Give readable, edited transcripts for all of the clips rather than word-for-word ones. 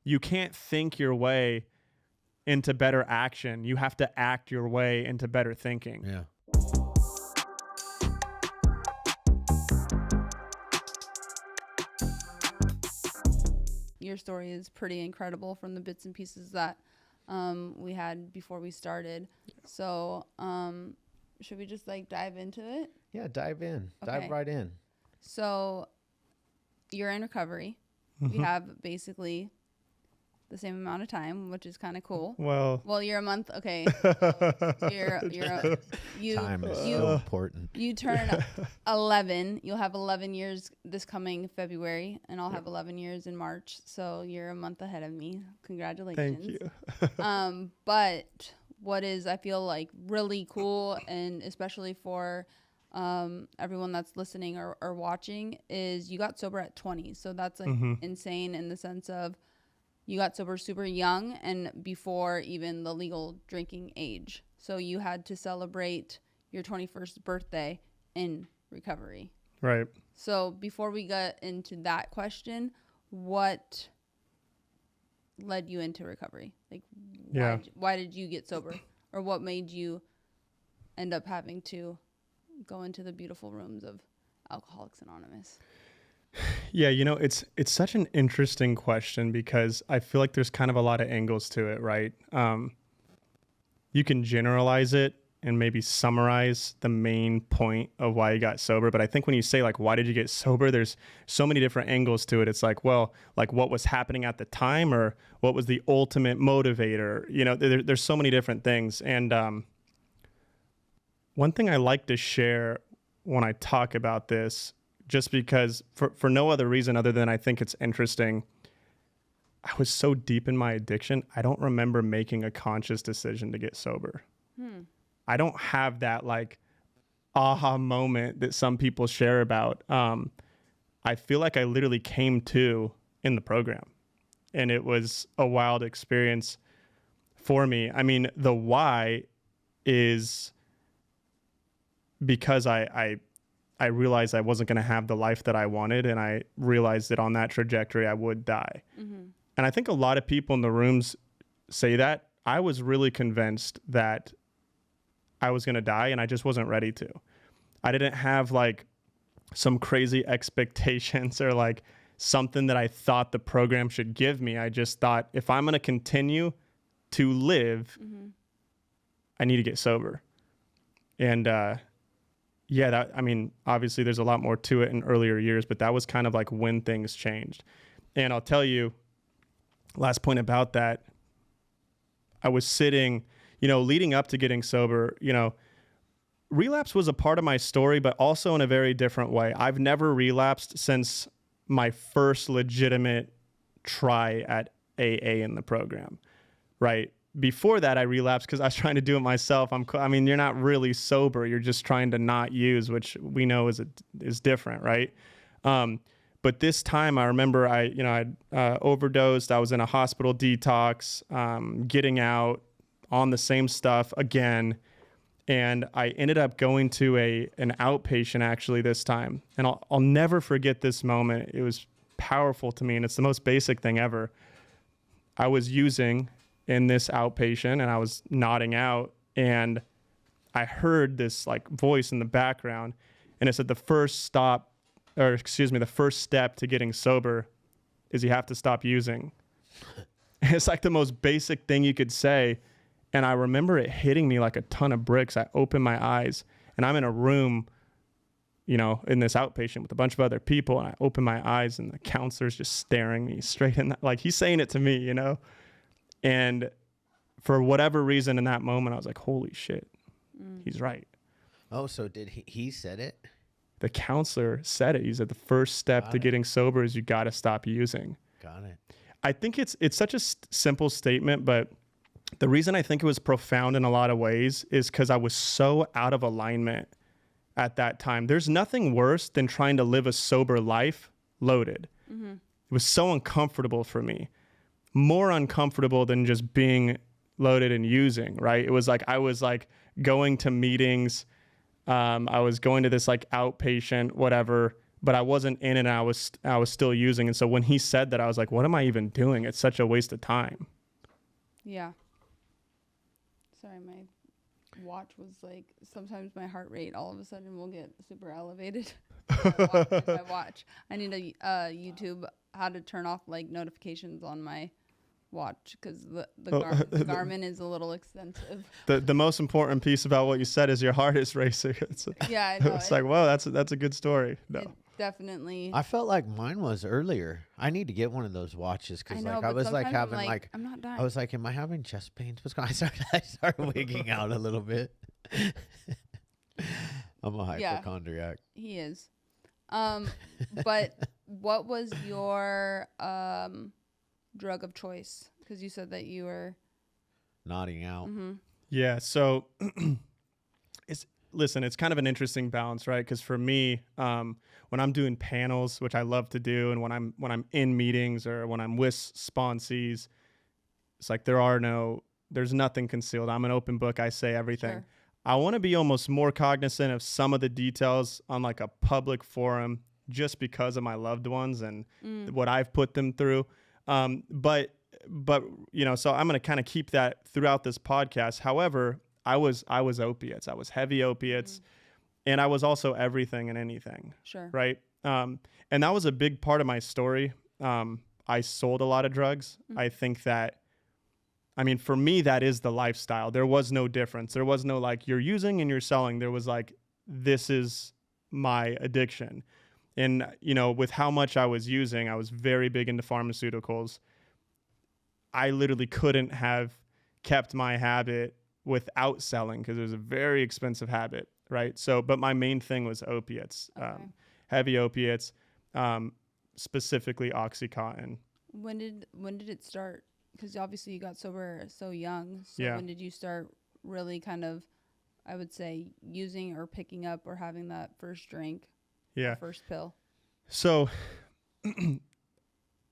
you can't think your way into better action. You have to act your way into better thinking. Yeah. Your story is pretty incredible from the bits and pieces that we had before we started. So should we just like dive into it? Yeah, dive in. Okay. Dive right in. So you're in recovery. We have basically the same amount of time, which is kind of cool. Well, You're a month. Okay. Time is so important. You turn 11. You'll have 11 years this coming February, and I'll have 11 years in March. So you're a month ahead of me. Congratulations. thank you. But what is, I feel like, really cool, and especially for everyone that's listening or watching, is you got sober at 20. So that's like insane in the sense of you got sober super young and before even the legal drinking age. So you had to celebrate your 21st birthday in recovery. Right. So before we get into that question, what led you into recovery? Like, why did you get sober? Or what made you end up having to go into the beautiful rooms of Alcoholics Anonymous? Yeah, it's such an interesting question because I feel like there's kind of a lot of angles to it, right? You can generalize it and maybe summarize the main point of why you got sober. But I think when you say, like, why did you get sober, there's so many different angles to it. It's like, well, like what was happening at the time or what was the ultimate motivator? There's so many different things. And one thing I like to share when I talk about this, just because for no other reason other than I think it's interesting, I was so deep in my addiction, I don't remember making a conscious decision to get sober. I don't have that like aha moment that some people share about. I feel like I literally came to in the program, and it was a wild experience for me. I mean, the why is because I realized I wasn't going to have the life that I wanted, and I realized that on that trajectory I would die. And I think a lot of people in the rooms say that. I was really convinced that I was going to die, and I just wasn't ready to. I didn't have like some crazy expectations or like something that I thought the program should give me. I just thought, if I'm going to continue to live, I need to get sober. And obviously there's a lot more to it in earlier years, but that was kind of like when things changed. And I'll tell you, last point about that, I was sitting, leading up to getting sober, relapse was a part of my story, but also in a very different way. I've never relapsed since my first legitimate try at AA in the program, right? Before that, I relapsed because I was trying to do it myself. You're not really sober. You're just trying to not use, which we know is different, right? But this time, I remember I'd overdosed. I was in a hospital detox, getting out on the same stuff again. And I ended up going to an outpatient actually this time. And I'll never forget this moment. It was powerful to me, and it's the most basic thing ever. I was using in this outpatient, and I was nodding out, and I heard this like voice in the background, and it said the first step to getting sober is you have to stop using. It's like the most basic thing you could say. And I remember it hitting me like a ton of bricks. I opened my eyes, and I'm in a room, in this outpatient with a bunch of other people. And I open my eyes, and the counselor's just staring me straight in like he's saying it to me, And for whatever reason in that moment, I was like, holy shit, he's right. Oh, so did he said it? The counselor said it. He said the first step to getting sober is you got to stop using. Got it. I think it's such a simple statement, but the reason I think it was profound in a lot of ways is because I was so out of alignment at that time. There's nothing worse than trying to live a sober life loaded. It was so uncomfortable for me. More uncomfortable than just being loaded and using, right? It was like I was like going to meetings. I was going to this like outpatient, whatever, but I wasn't in it, and I was still using. And so when he said that, I was like, what am I even doing? It's such a waste of time. Yeah. Sorry, my watch was like, sometimes my heart rate all of a sudden will get super elevated. my watch. I need a YouTube how to turn off like notifications on my watch, because the Garmin is a little expensive. The most important piece about what you said is your heart is racing. Yeah, I know. It's like, whoa, that's a good story. No. Definitely. I felt like mine was earlier. I need to get one of those watches because like I was like having like I'm not dying. I was like, am I having chest pains? What's going on? I started wigging out a little bit. I'm a hypochondriac. Yeah, he is. But what was your drug of choice? Because you said that you were nodding out. Mm-hmm. Yeah. So it's kind of an interesting balance, right? Because for me, when I'm doing panels, which I love to do, and when I'm in meetings or when I'm with sponsees, it's like there's nothing concealed. I'm an open book. I say everything. Sure. I want to be almost more cognizant of some of the details on like a public forum, just because of my loved ones and what I've put them through. But so I'm going to kind of keep that throughout this podcast. However, I was opiates. I was heavy opiates, and I was also everything and anything. Sure. Right. And that was a big part of my story. I sold a lot of drugs. I think that, for me, that is the lifestyle. There was no difference. There was no like, you're using and you're selling. There was like, this is my addiction. And, with how much I was using, I was very big into pharmaceuticals. I literally couldn't have kept my habit without selling because it was a very expensive habit, right? So, but my main thing was opiates, heavy opiates, specifically OxyContin. When did it start? Because obviously you got sober so young. So yeah. When did you start really kind of, I would say, using or picking up or having that first drink? Yeah. First pill. So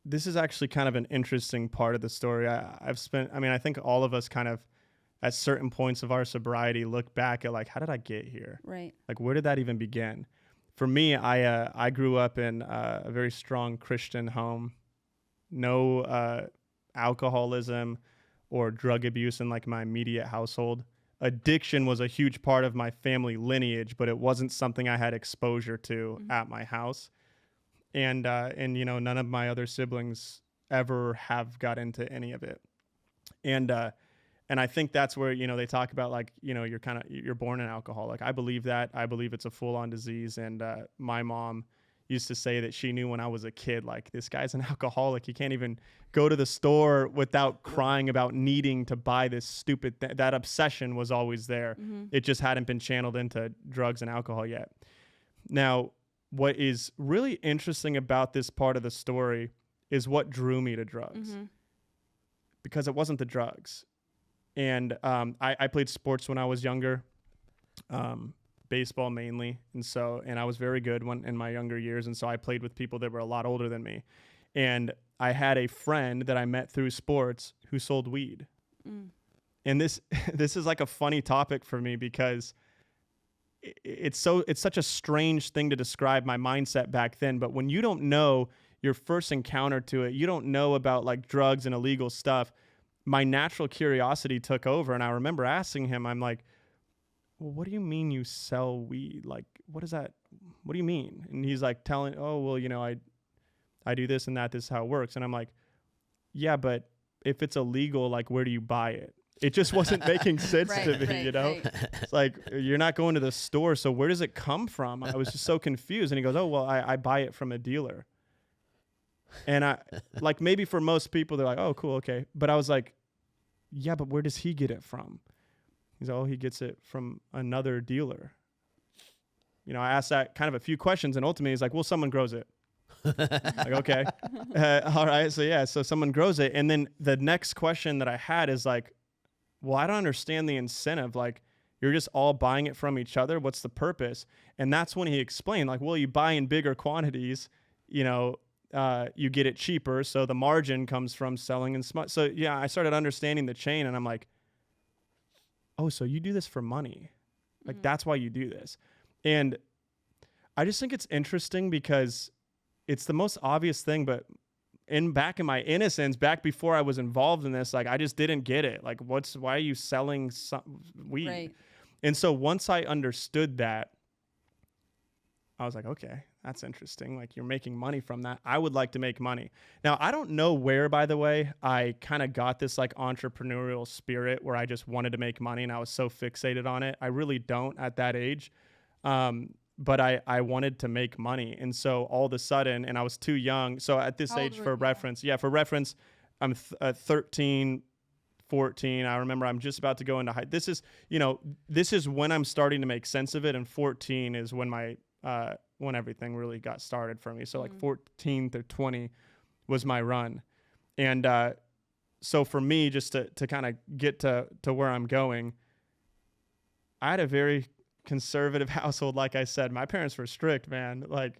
this is actually kind of an interesting part of the story. I think all of us kind of at certain points of our sobriety look back at like, how did I get here? Right. Like, where did that even begin? For me, I grew up in a very strong Christian home. No alcoholism or drug abuse in like my immediate household. Addiction was a huge part of my family lineage, but it wasn't something I had exposure to at my house. And none of my other siblings ever have got into any of it. And I think that's where, they talk about like, you're born an alcoholic. I believe that. I believe it's a full-on disease. And my mom used to say that she knew when I was a kid, like, this guy's an alcoholic. He can't even go to the store without crying about needing to buy this stupid that obsession was always there. It just hadn't been channeled into drugs and alcohol yet. Now, what is really interesting about this part of the story is what drew me to drugs. Because it wasn't the drugs. And I played sports when I was younger, baseball mainly. And I was very good in my younger years. And so I played with people that were a lot older than me. And I had a friend that I met through sports who sold weed. And this is like a funny topic for me because it's such a strange thing to describe my mindset back then. But when you don't know your first encounter to it, you don't know about like drugs and illegal stuff. My natural curiosity took over, and I remember asking him, I'm like, well, what do you mean you sell weed? Like, what is that? What do you mean? And he's like telling, oh, well, I do this and that. This is how it works. And I'm like, yeah, but if it's illegal, like, where do you buy it? It just wasn't making sense to me, Right. It's like, you're not going to the store, so where does it come from? I was just so confused. And he goes, oh, well, I buy it from a dealer. And I, like, maybe for most people, they're like, oh, cool, okay. But I was like, yeah, but where does he get it from? He's like, oh, he gets it from another dealer. I asked that kind of a few questions, and ultimately he's like, well, someone grows it. Like, okay. All right. So someone grows it. And then the next question that I had is like, well, I don't understand the incentive. Like, you're just all buying it from each other. What's the purpose? And that's when he explained, like, well, you buy in bigger quantities, you get it cheaper. So the margin comes from selling in small. So yeah, I started understanding the chain, and I'm like, oh, so you do this for money. Like, that's why you do this. And I just think it's interesting because it's the most obvious thing, but back in my innocence, back before I was involved in this, like I just didn't get it. Like, why are you selling weed? Right. And so once I understood that, I was like, okay, that's interesting. Like, you're making money from that. I would like to make money. Now, I don't know where, by the way, I kind of got this like entrepreneurial spirit where I just wanted to make money and I was so fixated on it. I really don't at that age. But I wanted to make money. And so all of a sudden, and I was too young. So at this age, for reference, I'm 13, 14. I remember I'm just about to go into high. This is when I'm starting to make sense of it. And 14 is when when everything really got started for me. So like 14 through 20 was my run. And so for me, just to kind of get to where I'm going, I had a very conservative household. Like I said, my parents were strict, man. Like,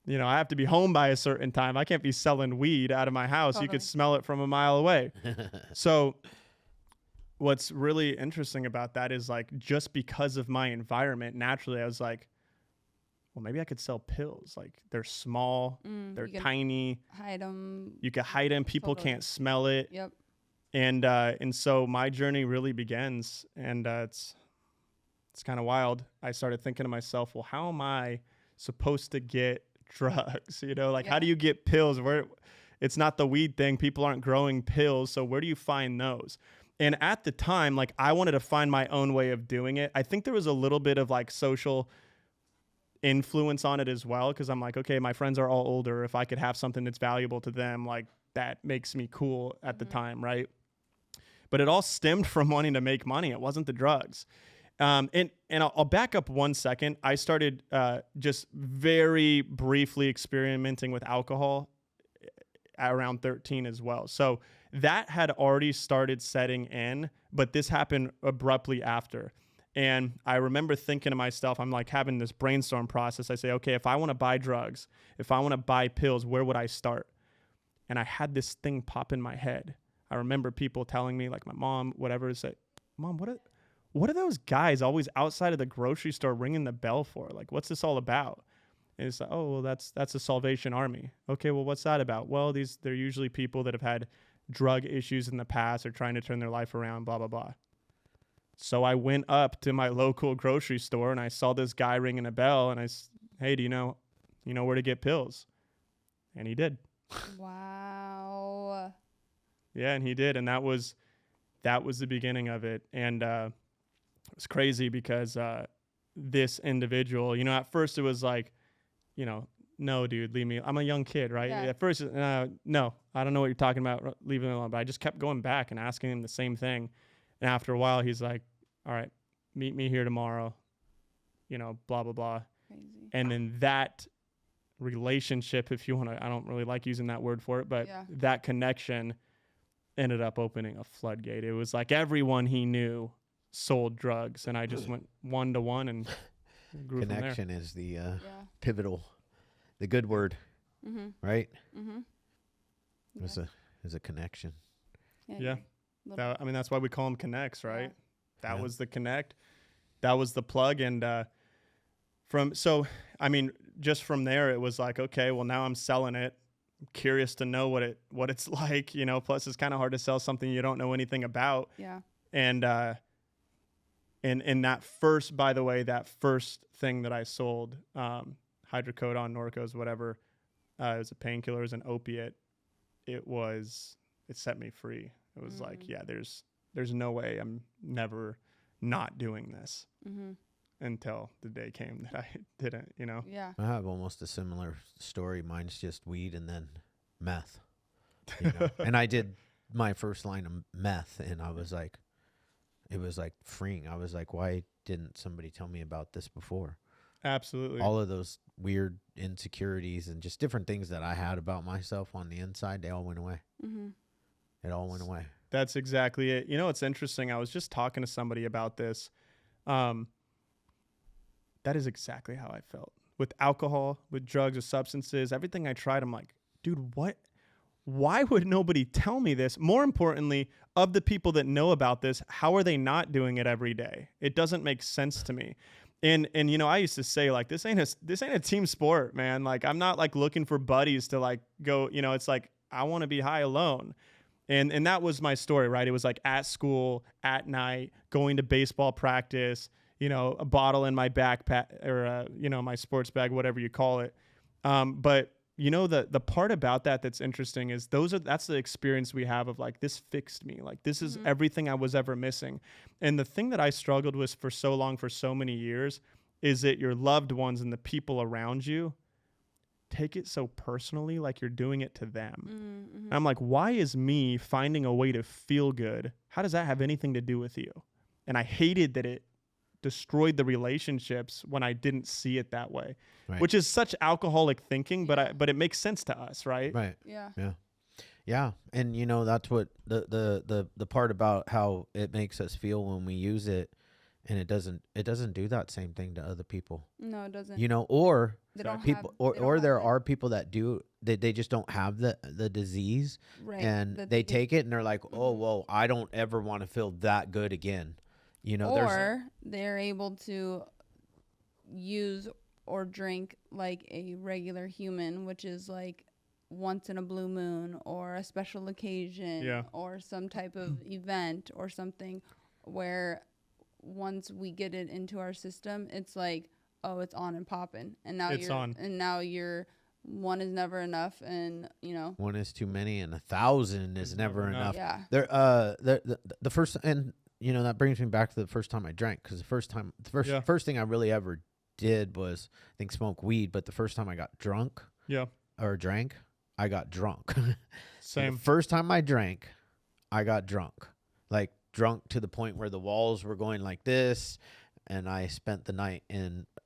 I have to be home by a certain time. I can't be selling weed out of my house. Totally. You could smell it from a mile away. So what's really interesting about that is like, just because of my environment, naturally I was like, well, maybe I could sell pills. Like, they're small, they're tiny. Hide them. You can hide them. People can't smell it. Yep. And so my journey really begins, and it's kind of wild. I started thinking to myself, well, how am I supposed to get drugs? How do you get pills? It's not the weed thing. People aren't growing pills. So where do you find those? And at the time, like, I wanted to find my own way of doing it. I think there was a little bit of like social influence on it as well, because I'm like, okay, my friends are all older. If I could have something that's valuable to them, like, that makes me cool at the time, right? But it all stemmed from wanting to make money. It wasn't the drugs. And I'll back up 1 second. I started just very briefly experimenting with alcohol at around 13 as well. So that had already started setting in, but this happened abruptly after. And I remember thinking to myself, I'm like having this brainstorm process. I say, okay, if I want to buy drugs, if I want to buy pills, where would I start? And I had this thing pop in my head. I remember people telling me, like my mom, whatever, to say, Mom, what are those guys always outside of the grocery store ringing the bell for? Like, what's this all about? And it's like, oh, well, that's the Salvation Army. Okay, well, what's that about? Well, they're usually people that have had drug issues in the past or trying to turn their life around, blah, blah, blah. So I went up to my local grocery store and I saw this guy ringing a bell and hey, do you know where to get pills? And he did. Wow. Yeah, and he did. And that was the beginning of it. And it was crazy because this individual, at first it was like, no, dude, leave me. I'm a young kid, right? Yeah. At first, no, I don't know what you're talking about. Leave me alone. But I just kept going back and asking him the same thing. And after a while, he's like, all right, meet me here tomorrow, blah, blah, blah. Crazy. And then that relationship, if you want to, I don't really like using that word for it, but that connection ended up opening a floodgate. It was like everyone he knew sold drugs, and I just went one-to-one and grew from there. Connection is the pivotal, the good word, right? Mm-hmm. It was a connection. Yeah. That's why we call them connects, right? Yeah. That was the connect. That was the plug. And just from there, it was like, okay, well, now I'm selling it. I'm curious to know what it's like, plus it's kind of hard to sell something you don't know anything about. Yeah. And that first, by the way, that first thing that I sold, hydrocodone, Norcos, whatever, it was a painkiller, it was an opiate. It set me free. It was like, yeah, there's no way I'm never not doing this until the day came that I didn't, Yeah. I have almost a similar story. Mine's just weed and then meth. And I did my first line of meth, and I was like, it was like freeing. I was like, why didn't somebody tell me about this before? Absolutely. All of those weird insecurities and just different things that I had about myself on the inside, they all went away. Mm-hmm. It all went away. That's exactly it. It's interesting. I was just talking to somebody about this. That is exactly how I felt with alcohol, with drugs, with substances, everything I tried. I'm like, dude, why would nobody tell me this? More importantly, of the people that know about this, how are they not doing it every day? It doesn't make sense to me. And you know, I used to say like this ain't a team sport, man. Like I'm not like looking for buddies to like go, you know, it's like I want to be high alone. And that was my story, right? It was like at school, at night, going to baseball practice, you know, a bottle in my backpack or you know, my sports bag, whatever you call it. But you know, the part about that's interesting is that's the experience we have of like, this fixed me. Like this is everything I was ever missing. And the thing that I struggled with for so long, for so many years, is that your loved ones and the people around you take it so personally, like you're doing it to them. And I'm like, why is me finding a way to feel good? How does that have anything to do with you? And I hated that it destroyed the relationships when I didn't see it that way, right. Which is such alcoholic thinking, but it makes sense to us, right? Right. Yeah. And you know, that's what the part about how it makes us feel when we use it, and it doesn't do that same thing to other people. No, it doesn't. You know, or people there are people that do, they just don't have the disease, right, and they take it and they're like, oh, well, I don't ever want to feel that good again. You know, or they're able to use or drink like a regular human, which is like once in a blue moon or a special occasion or some type of event or something, where once we get it into our system, it's like, oh, it's on and popping, and now you're one is never enough, and you know, one is too many, and 1,000 is never enough. Yeah. The first, and you know, that brings me back to the first time I drank, because the first thing I really ever did was, I think, smoke weed. But the first time I got drunk, or drank, I got drunk. Same. The first time I drank, I got drunk, like drunk to the point where the walls were going like this, and I spent the night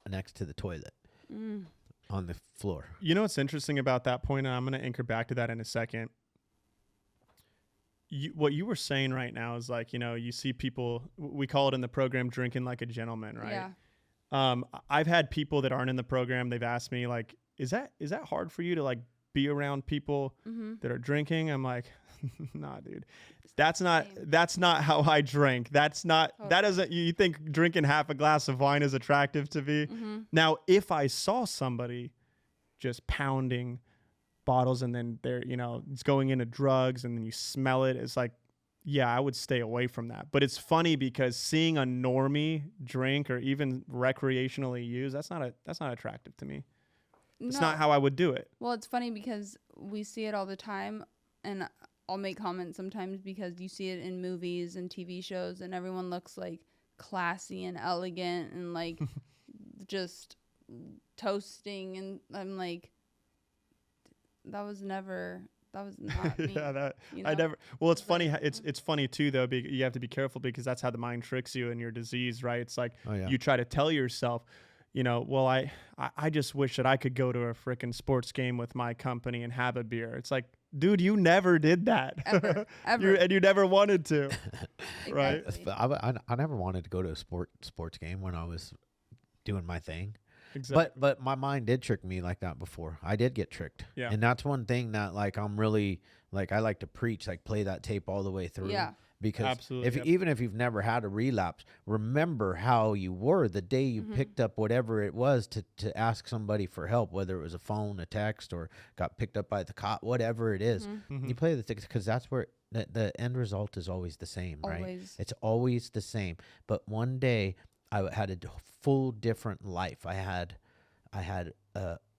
next to the toilet on the floor. You know what's interesting about that point, and I'm going to anchor back to that in a second. What you were saying right now is like, you know, you see people, we call it in the program, drinking like a gentleman, right? Yeah. I've had people that aren't in the program. They've asked me like, is that hard for you to like be around people that are drinking? I'm like, nah, dude, that's not how I drink. That doesn't, you think drinking half a glass of wine is attractive to me? Now, if I saw somebody just pounding bottles and then they're, you know, it's going into drugs and then you smell it, it's like, yeah, I would stay away from that. But it's funny because seeing a normie drink or even recreationally use, that's not attractive to me. It's not how I would do it. Well, it's funny because we see it all the time, and I'll make comments sometimes because you see it in movies and TV shows, and everyone looks like classy and elegant and like just toasting, and I'm like, that was not me. Yeah, you know? I never. Well, it's funny. It's funny too, though. You have to be careful because that's how the mind tricks you and your disease, right? It's like you try to tell yourself, you know, well, I just wish that I could go to a freaking sports game with my company and have a beer. It's like, dude, you never did that. Ever. And you never wanted to, right? I never wanted to go to a sports game when I was doing my thing. Exactly. But my mind did trick me like that before. I did get tricked. Yeah. And that's one thing that like I'm really like, I like to preach, like play that tape all the way through. Yeah. Because even if you've never had a relapse, remember how you were the day you picked up whatever it was to ask somebody for help, whether it was a phone, a text, or got picked up by the cop, whatever it is. You play the things because that's where the end result is always the same, right? Always. It's always the same. But one day I had a full different life. I had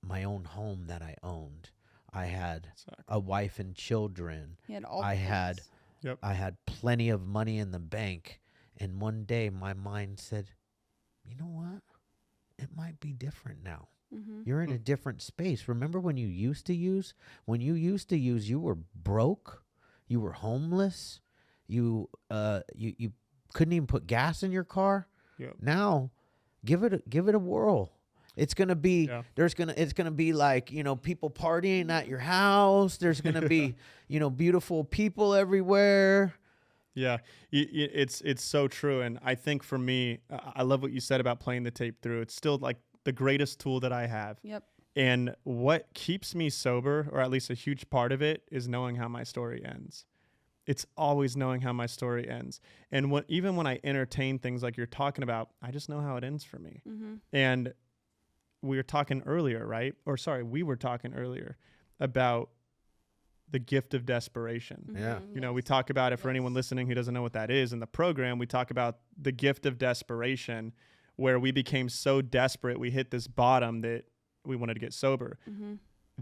my own home that I owned. I had a wife and children. I had plenty of money in the bank. And one day my mind said, you know what? It might be different now. You're in a different space. Remember when you used to use? When you used to use, you were broke. You were homeless. You couldn't even put gas in your car. Yep. Now, give it a whirl. It's gonna be it's gonna be like, you know, people partying at your house. There's gonna be you know, beautiful people everywhere. Yeah, it's so true. And I think for me, I love what you said about playing the tape through. It's still like the greatest tool that I have. Yep. And what keeps me sober, or at least a huge part of it, is knowing how my story ends. It's always knowing how my story ends. And even when I entertain things like you're talking about, I just know how it ends for me. And we were talking earlier, right? Or sorry, we were talking earlier about the gift of desperation. Yeah. You know, we talk about it for anyone listening who doesn't know what that is in the program. We talk about the gift of desperation, where we became so desperate, we hit this bottom that we wanted to get sober.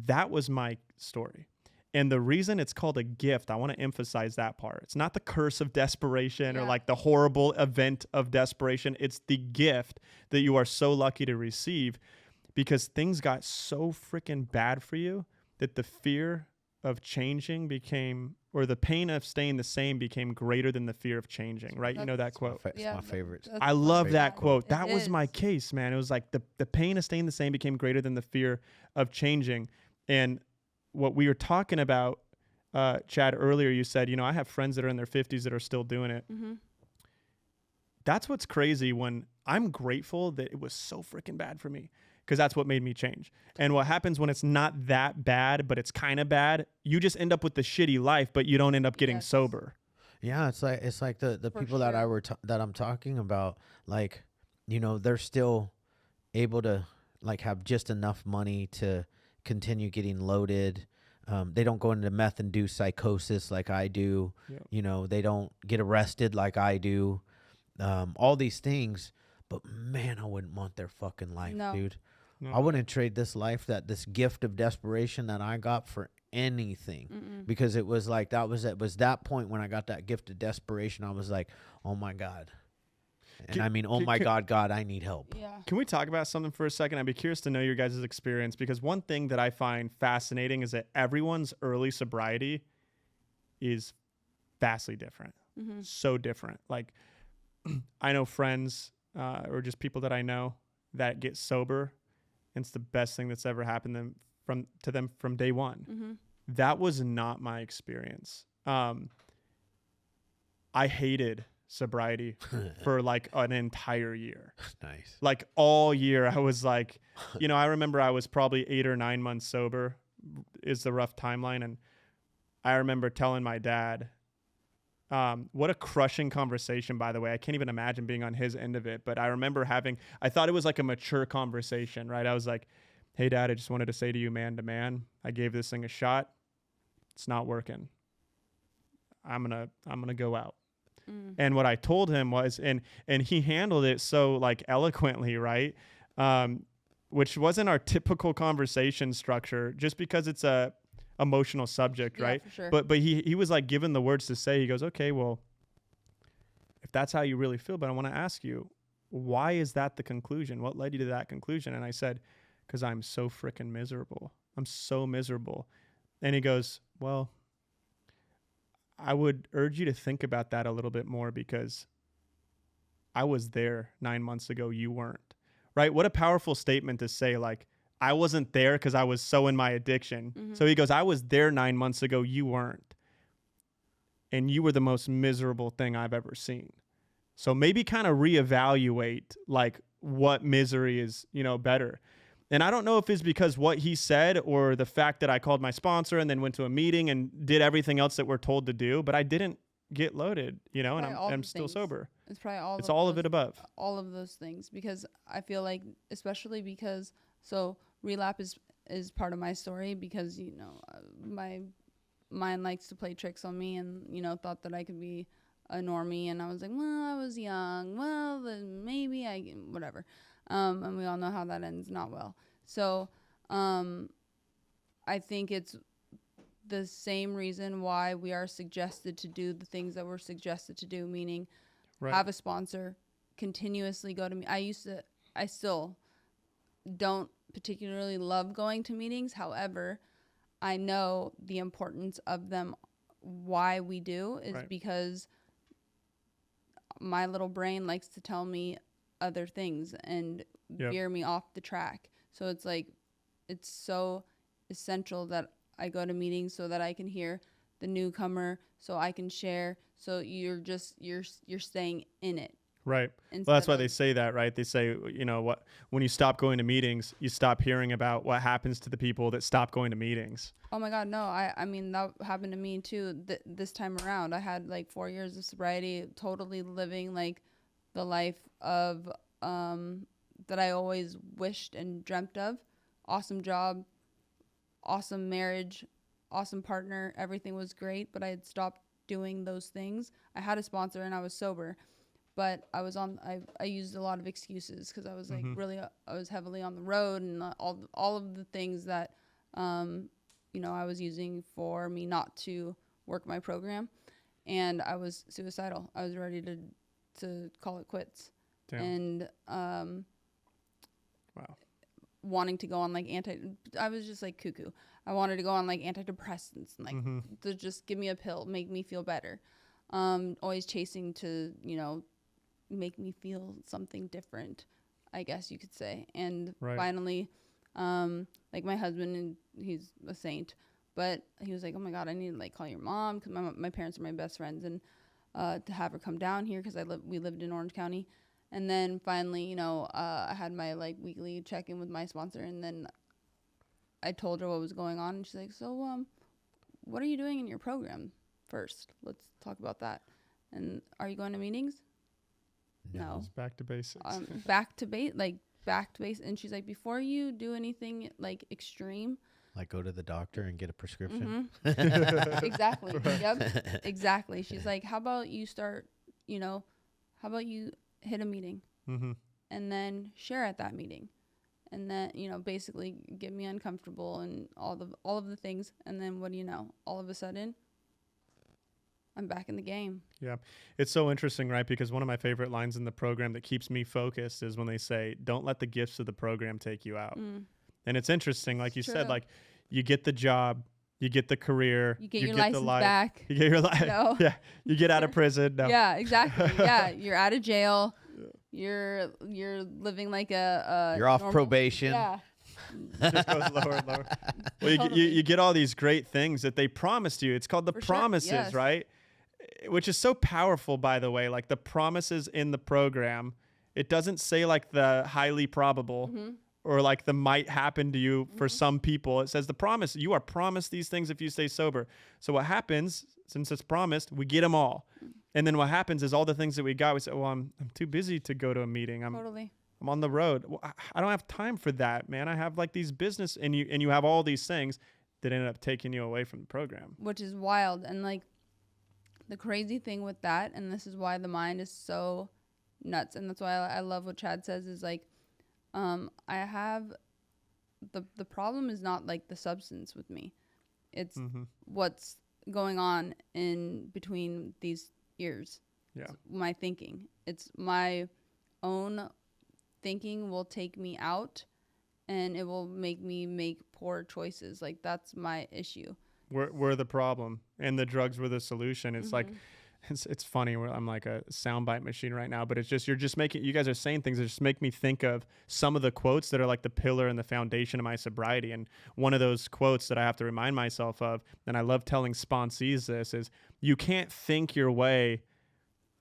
That was my story. And the reason it's called a gift, I want to emphasize that part. It's not the curse of desperation or like the horrible event of desperation. It's the gift that you are so lucky to receive, because things got so freaking bad for you that the fear of changing became, or the pain of staying the same became greater than the fear of changing, right? You know that quote? It's my favorite. I love that quote. It That was is. my case, man. It was like the pain of staying the same became greater than the fear of changing. And what we were talking about, Chad, earlier, you said, you know, I have friends that are in their 50s that are still doing it. That's what's crazy. When I'm grateful that it was so freaking bad for me, because that's what made me change. And what happens when it's not that bad, but it's kind of bad, you just end up with the shitty life, but you don't end up getting sober. Yeah, it's like the For people sure. that I'm talking about, like, you know, they're still able to like have just enough money to continue getting loaded. They don't go into meth-induced psychosis like I do. Yep. You know, they don't get arrested like I do. All these things, but man, I wouldn't want their fucking life, dude. No. I wouldn't trade this life, this gift of desperation that I got, for anything. Because it was like it was that point when I got that gift of desperation. I was like, oh my God. And God, I need help. Yeah. Can we talk about something for a second? I'd be curious to know your guys' experience, because one thing that I find fascinating is that everyone's early sobriety is vastly different. So different. Like, I know friends or just people that I know that get sober, and it's the best thing that's ever happened to them from day one. That was not my experience. I hated sobriety for like an entire year. Nice. Like all year I was like, you know, I remember I was probably 8 or 9 months sober is the rough timeline. And I remember telling my dad, what a crushing conversation, by the way. I can't even imagine being on his end of it. But I remember I thought it was like a mature conversation, right? I was like, hey, Dad, I just wanted to say to you, man to man, I gave this thing a shot. It's not working. I'm gonna go out. And what I told him was, and he handled it so like eloquently, right? Which wasn't our typical conversation structure, just because it's a emotional subject, right? For sure. But he was like given the words to say. He goes, okay, well, if that's how you really feel, but I want to ask you, why is that the conclusion? What led you to that conclusion? And I said, because I'm so freaking miserable. I'm so miserable. And he goes, well, I would urge you to think about that a little bit more, because I was there 9 months ago. You weren't, right? What a powerful statement to say. Like, I wasn't there because I was so in my addiction. So he goes, I was there 9 months ago. You weren't. And you were the most miserable thing I've ever seen. So maybe kind of reevaluate like what misery is, you know, better. And I don't know if it's because what he said or the fact that I called my sponsor and then went to a meeting and did everything else that we're told to do, but I didn't get loaded, you know, and I'm still sober. It's probably all. It's all of it above. All of those things, because I feel like, especially because relapse is part of my story, because you know my mind likes to play tricks on me, and you know thought that I could be a normie, and I was like, well, I was young, well then maybe whatever. And we all know how that ends not well. So I think it's the same reason why we are suggested to do the things that we're suggested to do, meaning have a sponsor, continuously go to me. I still don't particularly love going to meetings. However, I know the importance of them. Why we do is because my little brain likes to tell me other things and veer me off the track. So it's like, it's so essential that I go to meetings so that I can hear the newcomer, so I can share. So you're staying in it. Right. Well, instead that's why of- they say that, right? They say, you know, what when you stop going to meetings, you stop hearing about what happens to the people that stop going to meetings. Oh my God, no. I mean, that happened to me too this time around. I had like 4 years of sobriety, totally living like the life of that I always wished and dreamt of. Awesome job, awesome marriage, awesome partner. Everything was great, but I had stopped doing those things. I had a sponsor and I was sober, but I used a lot of excuses because I was like really, I was heavily on the road and all of the things that, you know, I was using for me not to work my program, and I was suicidal. I was ready to call it quits. Damn. And Wow. wanting to go on like I was just like cuckoo. I wanted to go on like antidepressants and like to just give me a pill, make me feel better. Always chasing to, you know, make me feel something different, I guess you could say. And finally, like my husband, and he's a saint, but he was like, oh my God, I need to like call your mom because my parents are my best friends, and to have her come down here because we lived in Orange County. And then finally, you know, I had my like weekly check-in with my sponsor, and then I told her what was going on, and she's like, so what are you doing in your program first? Let's talk about that. And are you going to meetings? No. It's back to basics. Back to base. And she's like, before you do anything like extreme, Like go to the doctor and get a prescription. Exactly. Yep. Exactly. She's like, how about you start, you know, how about you hit a meeting and then share at that meeting, and then, you know, basically get me uncomfortable and all of the things. And then what do you know? All of a sudden, I'm back in the game. Yeah. It's so interesting, right? Because one of my favorite lines in the program that keeps me focused is when they say, don't let the gifts of the program take you out. And it's interesting, like you said, like you get the job, you get the career, you get your license back, you get your life. No. Yeah. You get out of prison. No. Yeah, exactly. Yeah. You're out of jail. You're living like you're off probation. Yeah. Just goes lower and lower. Well, you get all these great things that they promised you. It's called the promises, yes. right? Which is so powerful, by the way. Like the promises in the program, it doesn't say like the highly probable or like the might happen to you for some people. It says the promise. You are promised these things if you stay sober. So what happens, since it's promised, we get them all. And then what happens is all the things that we got, we say, well, I'm too busy to go to a meeting. I'm on the road. Well, I don't have time for that, man. I have like these business, and you have all these things that ended up taking you away from the program. Which is wild. And like the crazy thing with that, and this is why the mind is so nuts, and that's why I love what Chad says, is like, I have the problem is not like the substance with me. It's what's going on in between these ears. Yeah. It's my thinking. It's my own thinking will take me out, and it will make me make poor choices. Like that's my issue. We're the problem, and the drugs were the solution. It's like, it's funny. I'm like a soundbite machine right now, but it's just, you guys are saying things that just make me think of some of the quotes that are like the pillar and the foundation of my sobriety. And one of those quotes that I have to remind myself of, and I love telling sponsees this, is you can't think your way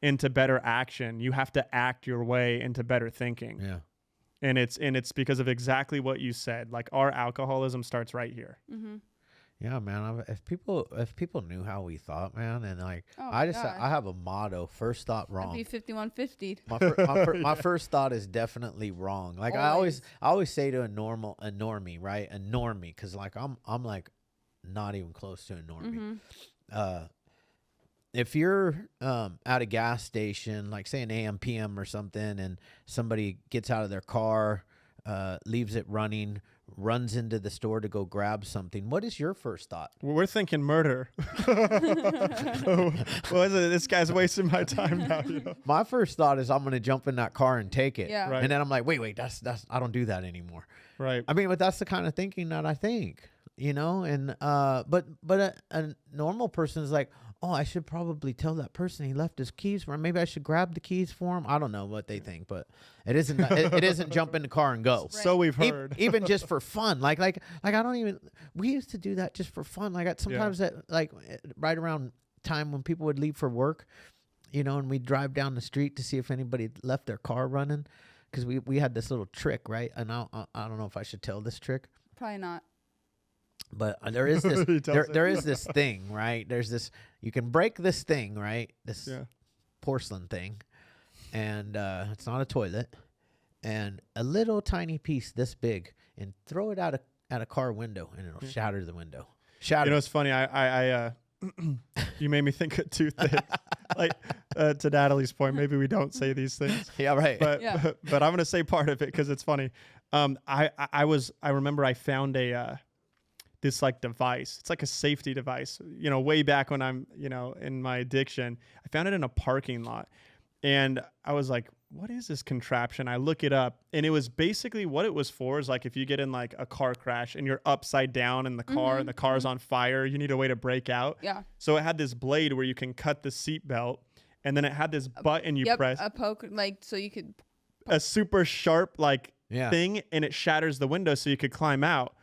into better action. You have to act your way into better thinking. Yeah. And it's because of exactly what you said. Like our alcoholism starts right here. Yeah, man. If people knew how we thought, man, and like I have a motto: first thought wrong. I'd be 5150. My first thought is definitely wrong. Like I always say to a normie, right? A normie, because like I'm like not even close to a normie. If you're at a gas station, like say an AM PM or something, and somebody gets out of their car, leaves it running, runs into the store to go grab something, what is your first thought? Well, we're thinking murder. This guy's wasting my time now. You know? My first thought is I'm going to jump in that car and take it. Yeah. Right. And then I'm like, wait, that's I don't do that anymore. Right. I mean, but that's the kind of thinking that I think, you know, and but a normal person is like, oh, I should probably tell that person he left his keys for him. Maybe I should grab the keys for him. I don't know what they think, but it isn't. It isn't jump in the car and go. Right. So we've heard. Even just for fun, like I don't even. We used to do that just for fun. Like sometimes at like right around time when people would leave for work, you know, and we'd drive down the street to see if anybody left their car running, because we had this little trick, right? And I don't know if I should tell this trick. Probably not. But there is this there is this Oh. thing, right? There's this, you can break this thing, right? This porcelain thing, and it's not a toilet, and a little tiny piece this big, and throw it out a car window, and it'll shatter the window. Shatter. You know, it's funny. I you made me think of two things. Like to Natalie's point, maybe we don't say these things. Yeah, right. But Yeah. but I'm gonna say part of it because it's funny. I remember I found this like device. It's like a safety device. You know, way back when I'm in my addiction, I found it in a parking lot, and I was like, what is this contraption? I look it up, and it was basically what it was for is like if you get in like a car crash and you're upside down in the car and the car's on fire, you need a way to break out. Yeah. So it had this blade where you can cut the seatbelt, and then it had this button you press, a poke, like, so you could. a super sharp like Yeah. thing, and it shatters the window so you could climb out.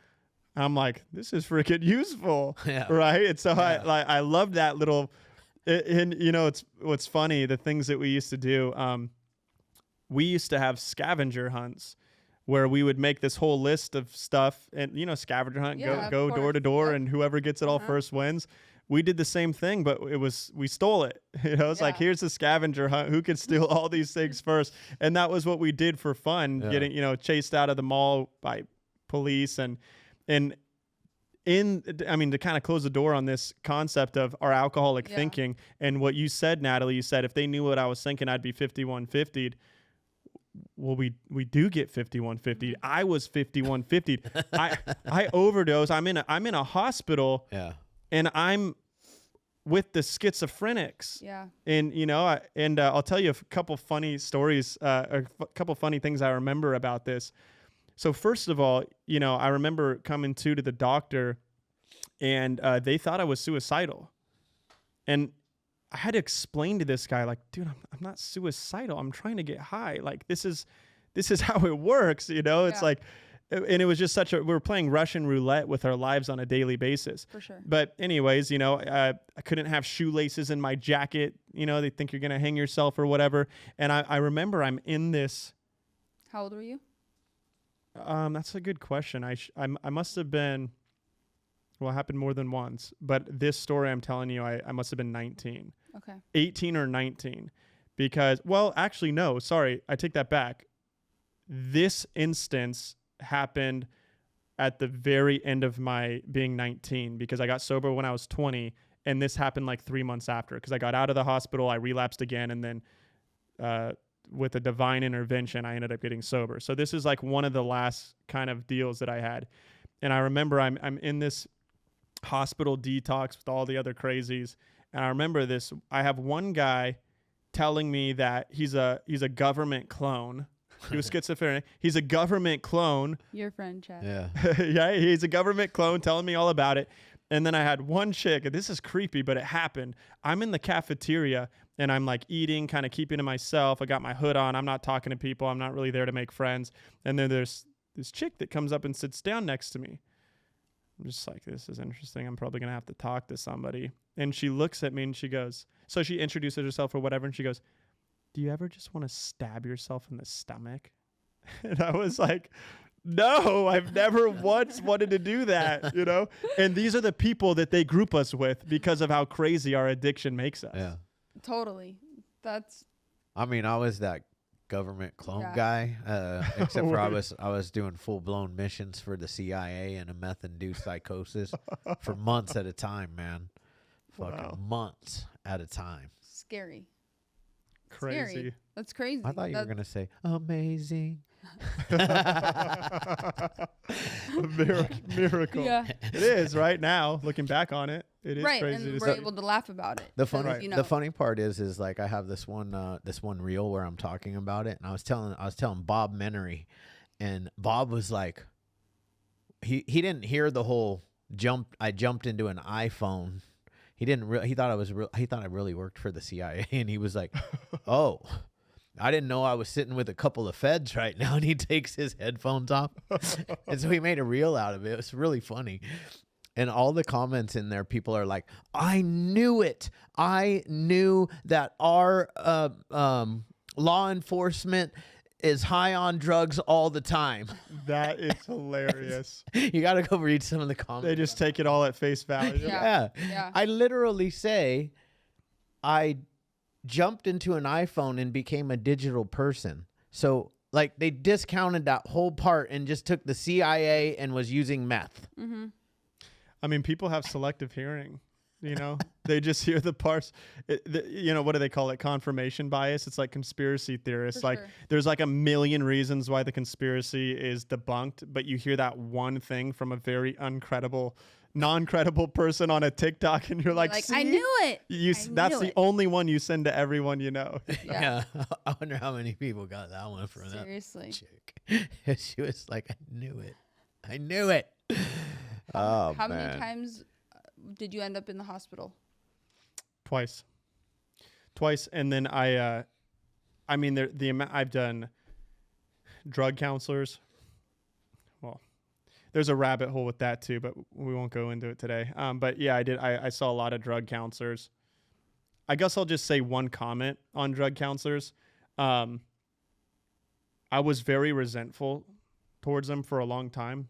I'm like, this is freaking useful, Yeah. right? And so I love that little. And you know, it's what's funny. The things that we used to do. We used to have scavenger hunts where we would make this whole list of stuff, and scavenger hunt, Yeah, go of door to course. door, Yep. and whoever gets it all first wins. We did the same thing, but we stole it. It's like, Yeah. here's the scavenger hunt. Who can steal all these things first? And that was what we did for fun, Yeah. getting chased out of the mall by police to kind of close the door on this concept of our alcoholic Yeah. thinking, and what you said, Natalie, you said, if they knew what I was thinking, I'd be 5150'd. Well, we do get 5150'd. I was 5150'd. I overdosed. I'm in a hospital, Yeah. and I'm with the schizophrenics. Yeah. And I'll tell you a couple funny stories, or a couple funny things I remember about this. So first of all, I remember coming to the doctor, and they thought I was suicidal, and I had to explain to this guy, like, dude, I'm not suicidal. I'm trying to get high. Like, this is how it works. It's Yeah. like, and it was just we were playing Russian roulette with our lives on a daily basis. For sure. But anyways, I couldn't have shoelaces in my jacket. They think you're going to hang yourself or whatever. And I remember I'm in this. How old were you? That's a good question. I must have been, well, it happened more than once, but this story I'm telling you, I must have been 19. Okay. 18 or 19, because, well, actually, no, sorry, I take that back. This instance happened at the very end of my being 19, because I got sober when I was 20, and this happened like 3 months after, because I got out of the hospital, I relapsed again, and then with a divine intervention, I ended up getting sober. So this is like one of the last kind of deals that I had. And I remember I'm in this hospital detox with all the other crazies. And I remember this. I have one guy telling me that he's a government clone. He was schizophrenic. He's a government clone. Your friend, Chad. Yeah. Yeah, he's a government clone telling me all about it. And then I had one chick, and this is creepy, but it happened. I'm in the cafeteria, and I'm like eating, kind of keeping to myself. I got my hood on. I'm not talking to people. I'm not really there to make friends. And then there's this chick that comes up and sits down next to me. I'm just like, this is interesting. I'm probably going to have to talk to somebody. And she looks at me and she goes, so she introduces herself or whatever. And she goes, do you ever just want to stab yourself in the stomach? And I was like, no, I've never once wanted to do that, And these are the people that they group us with because of how crazy our addiction makes us. Yeah. Totally. That's. I mean, I was that government clone Yeah. guy, except for I was doing full blown missions for the CIA and a meth-induced psychosis for months at a time, man. Fucking Wow. months at a time. Scary. Crazy. Scary. That's crazy. I thought you were gonna say amazing. Miracle. Yeah. It is right now, looking back on it. It is Right, crazy. and to we're say. able to laugh about it. The because, funny, the funny part is like I have this one reel where I'm talking about it, and I was telling Bob Menery, and Bob was like, he didn't hear the whole jump. I jumped into an iPhone. He didn't. He thought I really worked for the CIA, and he was like, oh. I didn't know I was sitting with a couple of feds right now, and he takes his headphones off. And so he made a reel out of it. It was really funny. And all the comments in there, people are like, I knew it. I knew that our law enforcement is high on drugs all the time. That is hilarious. You got to go read some of the comments. They just take it all at face value. Yeah. I literally say I jumped into an iPhone and became a digital person. So like they discounted that whole part and just took the CIA and was using meth. Mm-hmm. I mean, people have selective hearing. You know, they just hear the parts. You know, what do they call it? Confirmation bias. It's like conspiracy theorists. For like sure. there's like a million reasons why the conspiracy is debunked, but you hear that one thing from a very non-credible person on a TikTok, and you're like, I knew it. That's the only one you send to everyone you know. Yeah. I wonder how many people got that one from Seriously. that chick. She was like, I knew it. I knew it. How many times did you end up in the hospital? Twice, and then I mean, the amount I've done drug counselors. Well, there's a rabbit hole with that too, but we won't go into it today. But yeah, I did. I saw a lot of drug counselors. I guess I'll just say one comment on drug counselors. I was very resentful towards them for a long time.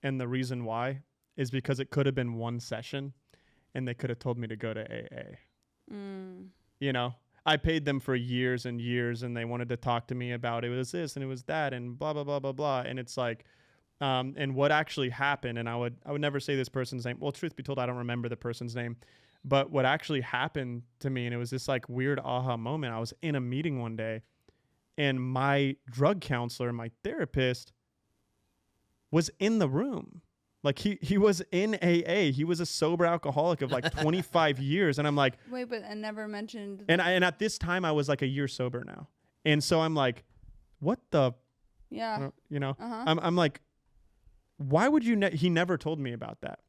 And the reason why is because it could have been one session and they could have told me to go to AA. You know, I paid them for years and years and they wanted to talk to me about it was this and it was that and blah, blah, blah, blah, blah. And it's like, and what actually happened, and I would never say this person's name. Well, truth be told, I don't remember the person's name, but what actually happened to me, and it was this like weird aha moment. I was in a meeting one day and my drug counselor, my therapist, was in the room. Like he was in AA. He was a sober alcoholic of like 25 years. And I'm like, wait, but I never mentioned. And at this time I was like a year sober now. And so I'm like, what the, yeah, you know, uh-huh. I'm like, why would you, he never told me about that.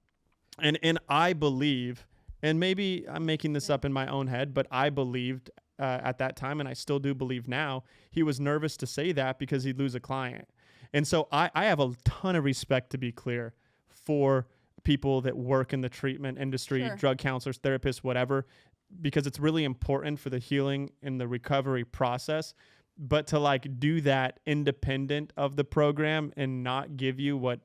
And I believe, and maybe I'm making this up in my own head, but I believed at that time, and I still do believe now, he was nervous to say that because he'd lose a client. And so I have a ton of respect, to be clear, for people that work in the treatment industry, Sure. drug counselors, therapists, whatever, because it's really important for the healing and the recovery process. But to like do that independent of the program and not give you what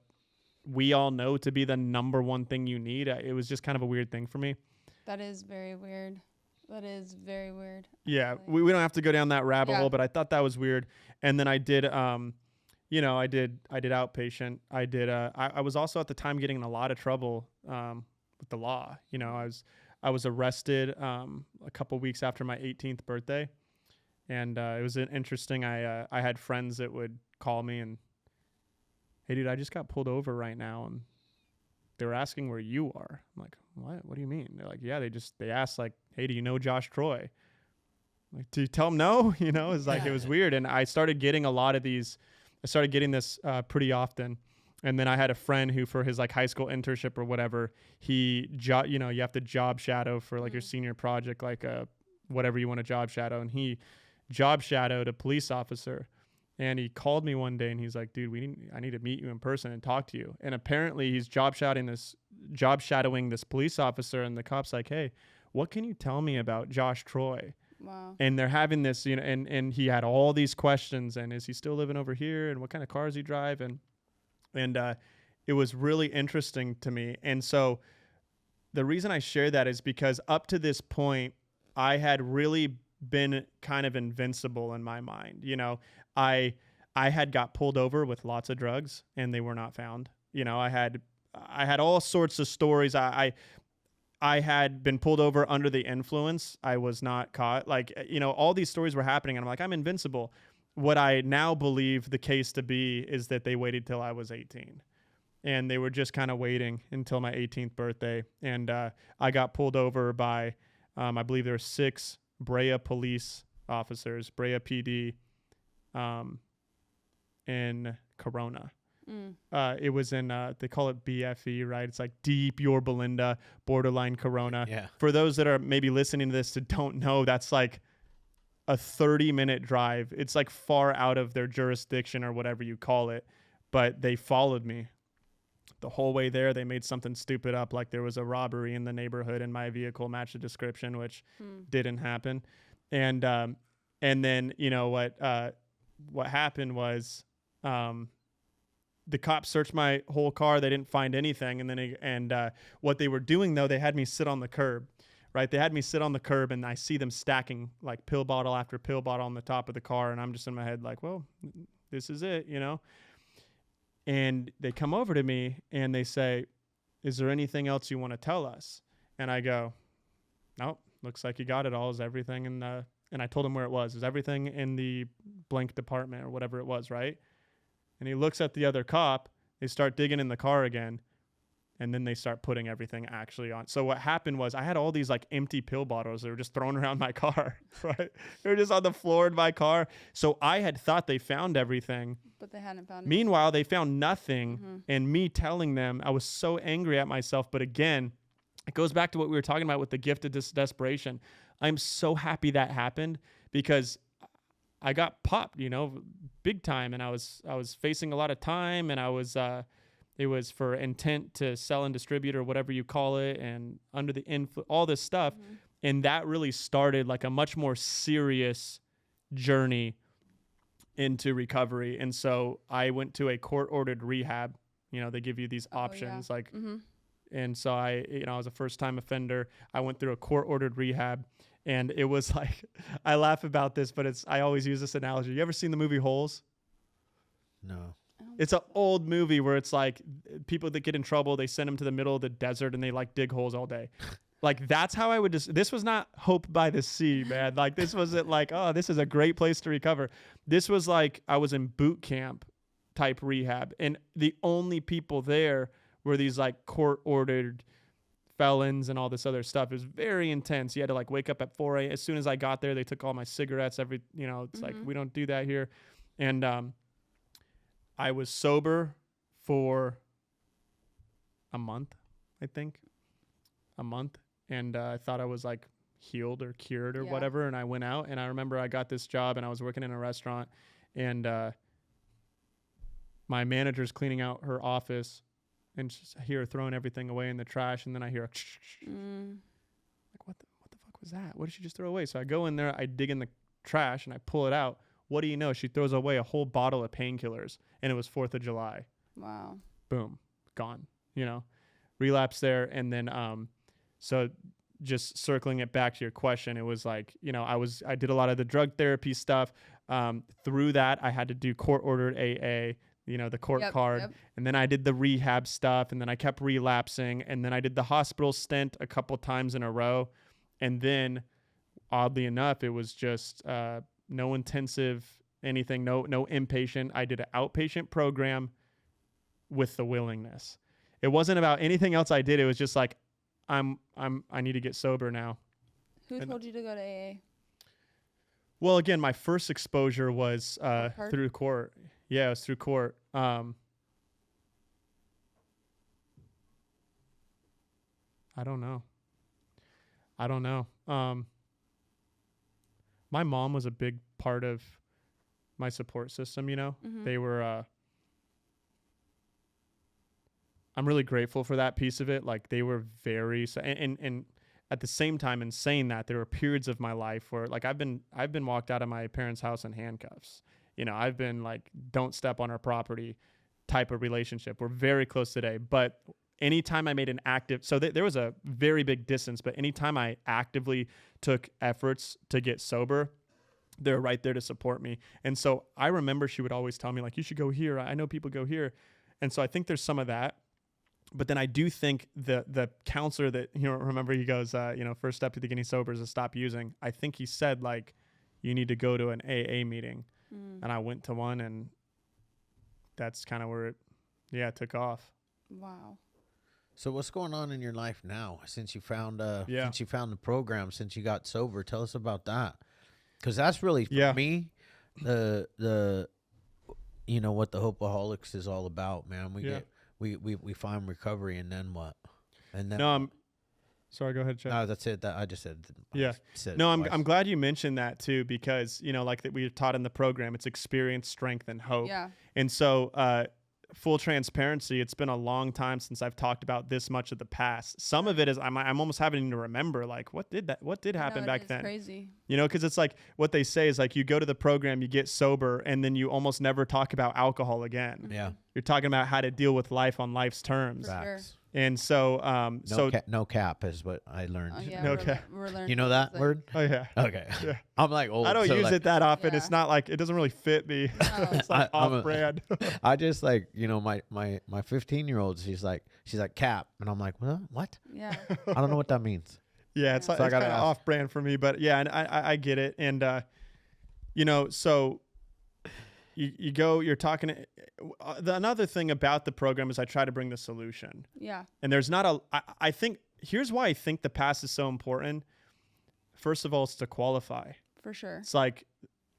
we all know to be the number one thing you need, it was just kind of a weird thing for me. That is very weird. That is very weird. Yeah, we don't have to go down that rabbit hole, but I thought that was weird. And then I did you know, I did outpatient. I did. I was also at the time getting in a lot of trouble with the law. You know, I was arrested a couple weeks after my 18th birthday, and it was interesting. I had friends that would call me and, hey, dude, I just got pulled over right now, and they were asking where you are. I'm like, what? What do you mean? They're like, yeah, they asked like, hey, do you know Josh Troy? I'm like, do you tell them no? You know, it's like, it was weird, and I started getting a lot of these. I started getting this pretty often. And then I had a friend who, for his like high school internship or whatever, you know, you have to job shadow for like your senior project, like whatever you want to job shadow. And he job shadowed a police officer. And he called me one day and he's like, dude, I need to meet you in person and talk to you. And apparently he's job shadowing this police officer, and the cop's like, hey, what can you tell me about Josh Troy? Wow. And they're having this, you know, and he had all these questions, and is he still living over here, and what kind of cars he drive, and it was really interesting to me. And so the reason I share that is because up to this point, I had really been kind of invincible in my mind. You know, I had got pulled over with lots of drugs and they were not found. You know, I had all sorts of stories. I had been pulled over under the influence. I was not caught. Like, you know, all these stories were happening, and I'm like, I'm invincible. What I now believe the case to be is that they waited till I was 18. And they were just kind of waiting until my 18th birthday. And I got pulled over by, I believe there were 6 Brea police officers, Brea PD, in Corona. It was in, they call it BFE, right? It's like deep Yorba Linda, borderline Corona. Yeah. For those that are maybe listening to this that don't know, that's like a 30-minute drive. It's like far out of their jurisdiction or whatever you call it. But they followed me. the whole way there, they made something stupid up, like there was a robbery in the neighborhood and my vehicle matched the description, which didn't happen. And then, you know, what happened was, the cops searched my whole car. They didn't find anything. And then, what they were doing though, they had me sit on the curb, right? They had me sit on the curb, and I see them stacking like pill bottle after pill bottle on the top of the car. And I'm just in my head like, well, this is it, you know? And they come over to me and they say, is there anything else you want to tell us? And I go, nope, looks like you got it all. Is everything in the, and I told him where it was. Is everything in the blank department or whatever it was, right? And he looks at the other cop. They start digging in the car again. And then they start putting everything actually on. So what happened was I had all these like empty pill bottles that were just thrown around my car, right? They were just on the floor in my car. So I had thought they found everything. But they hadn't found it. Meanwhile, they found nothing. And me telling them, I was so angry at myself. But again, it goes back to what we were talking about with the gift of desperation. I'm so happy that happened because I got popped, you know, big time. And I was facing a lot of time, and I was, it was for intent to sell and distribute or whatever you call it, and under the influence, all this stuff. And that really started like a much more serious journey into recovery. And so I went to a court-ordered rehab. You know, they give you these options and so I was a first-time offender. I went through a court-ordered rehab, and it was like, I laugh about this, but I always use this analogy. You ever seen the movie Holes? No. It's an old movie where it's like people that get in trouble, they send them to the middle of the desert and they like dig holes all day. Like that's how I would this was not Hope by the Sea, man. Like this wasn't like, oh, this is a great place to recover. This was like I was in boot camp type rehab, and the only people there were these like court ordered felons and all this other stuff. It was very intense. You had to like wake up at 4 a.m. As soon as I got there, they took all my cigarettes. It's like, we don't do that here. And I was sober for a month, I think. A month. And I thought I was like healed or cured or whatever. And I went out, and I remember I got this job, and I was working in a restaurant, and my manager's cleaning out her office, and just hear her throwing everything away in the trash. And then I hear like, what the fuck was that? What did she just throw away? So I go in there, I dig in the trash, and I pull it out. What do you know? She throws away a whole bottle of painkillers, and it was 4th of July. Wow. Boom. Gone. You know, relapse there. And then, so just circling it back to your question, it was like, you know, I did a lot of the drug therapy stuff. Through that, I had to do court-ordered AA, you know, the court card. And then I did the rehab stuff, and then I kept relapsing. And then I did the hospital stint a couple times in a row. And then, oddly enough, it was just no intensive anything, no inpatient. I did an outpatient program with the willingness. It wasn't about anything else I did. It was just like, I need to get sober now. Who told you to go to AA? Well, again, my first exposure was through court. Yeah, it was through court. I don't know. My mom was a big part of my support system, you know. They were I'm really grateful for that piece of it. Like they were very and at the same time, in saying that, there were periods of my life where like I've been walked out of my parents' house in handcuffs. You know, I've been like, don't step on our property type of relationship. We're very close today, but anytime I made an active, so there was a very big distance, but anytime I actively took efforts to get sober, they're right there to support me. And so I remember she would always tell me like, you should go here. I know people go here. And so I think there's some of that. But then I do think the counselor that, you know, remember he goes, first step to getting sober is to stop using. I think he said like, you need to go to an AA meeting. And I went to one, and that's kind of where it took off. Wow. So what's going on in your life now since you found since you found the program, since you got sober? Tell us about that. Because that's really, for me, the you know, what the Hopeaholics is all about, man. We find recovery, and then what? And then sorry, go ahead, Chad. No, that's it. That I just said. I'm glad you mentioned that too, because, you know, like that we taught in the program, it's experience, strength, and hope. Yeah. And so full transparency, it's been a long time since I've talked about this much of the past. Some of it is I'm almost having to remember, like, what did happen back then? Crazy. You know, because it's like what they say is like you go to the program, you get sober, and then you almost never talk about alcohol again. Yeah. You're talking about how to deal with life on life's terms. Facts. And so, No cap is what I learned. Oh, yeah, No cap. we're learning. You know that like, word? oh yeah. Okay. Yeah. I'm like old. I don't so use like, it that often. Yeah. It's not like it doesn't really fit me. No. It's like I'm a- off brand. I just like, you know, my 15-year-old, she's like cap. And I'm like, what? Yeah. I don't know what that means. Yeah, it's, So I it's kind gotta of ask. off brand for me, but yeah, and I get it. And, you know, so you go, you're talking. Another thing about the program is I try to bring the solution. Yeah. And there's not I think, here's why I think the past is so important. First of all, it's to qualify. For sure. It's like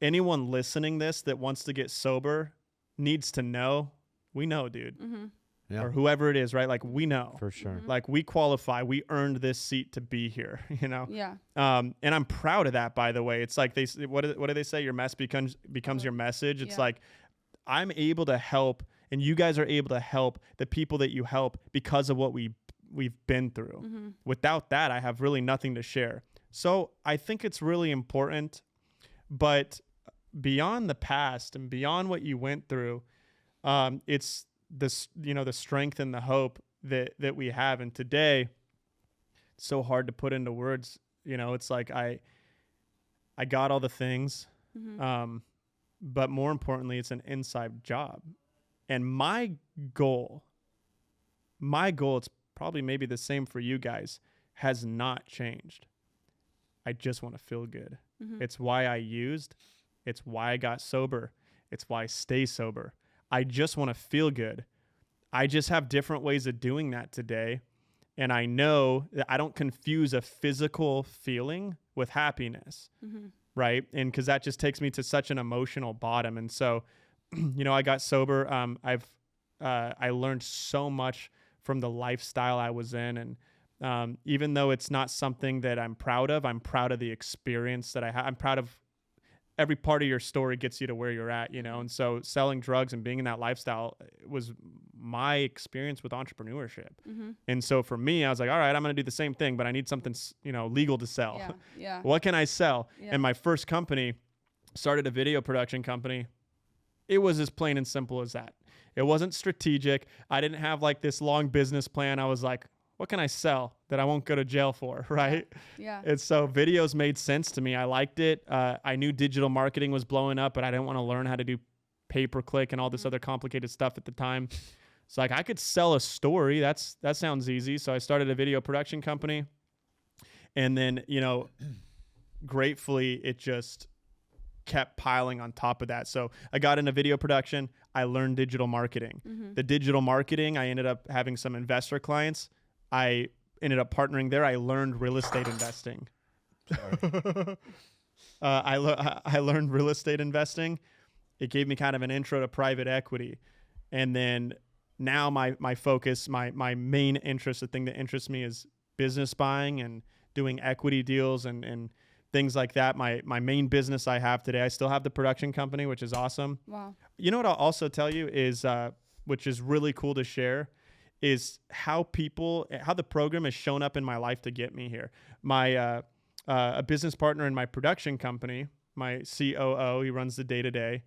anyone listening this that wants to get sober needs to know, we know, dude. Mm-hmm. Yeah. Or whoever it is, right? Like we know. For sure. Like we qualify. We earned this seat to be here, you know? Yeah. And I'm proud of that, by the way. It's like what do they say? Your mess becomes your message. It's Yeah. like I'm able to help, and you guys are able to help the people that you help because of what we've been through. Mm-hmm. Without that, I have really nothing to share. So I think it's really important, but beyond the past and beyond what you went through, it's this, you know, the strength and the hope that we have. And today, it's so hard to put into words. You know, it's like I got all the things, Mm-hmm. but more importantly, it's an inside job. And my goal, it's probably maybe the same for you guys, has not changed. I just want to feel good. Mm-hmm. It's why I used. It's why I got sober. It's why I stay sober. I just want to feel good. I just have different ways of doing that today. And I know that I don't confuse a physical feeling with happiness, Mm-hmm. right? And because that just takes me to such an emotional bottom. And so, you know, I got sober. I learned so much from the lifestyle I was in. And even though it's not something that I'm proud of the experience that I had. I'm proud of every part of your story gets you to where you're at, you know? And so selling drugs and being in that lifestyle was my experience with entrepreneurship. Mm-hmm. And so for me, I was like, all right, I'm going to do the same thing, but I need something, you know, legal to sell. Yeah. Yeah. What can I sell? Yeah. And my first company started a video production company. It was as plain and simple as that. It wasn't strategic. I didn't have like this long business plan. I was like, what can I sell that I won't go to jail for, right? Yeah. And so videos made sense to me. I liked it. I knew digital marketing was blowing up, but I didn't want to learn how to do pay-per-click and all this other complicated stuff at the time. So like I could sell a story. That sounds easy. So I started a video production company. And then, you know, gratefully it just kept piling on top of that. So I got into video production. I learned digital marketing. Mm-hmm. The digital marketing, I ended up having some investor clients. I ended up partnering there. I learned real estate investing. I learned real estate investing. It gave me kind of an intro to private equity. And then now my focus, my main interest, the thing that interests me is business buying and doing equity deals and things like that. My main business I have today, I still have the production company, which is awesome. Wow. You know what I'll also tell you is, which is really cool to share, is how the program has shown up in my life to get me here. My a business partner in my production company, my COO, he runs the day-to-day.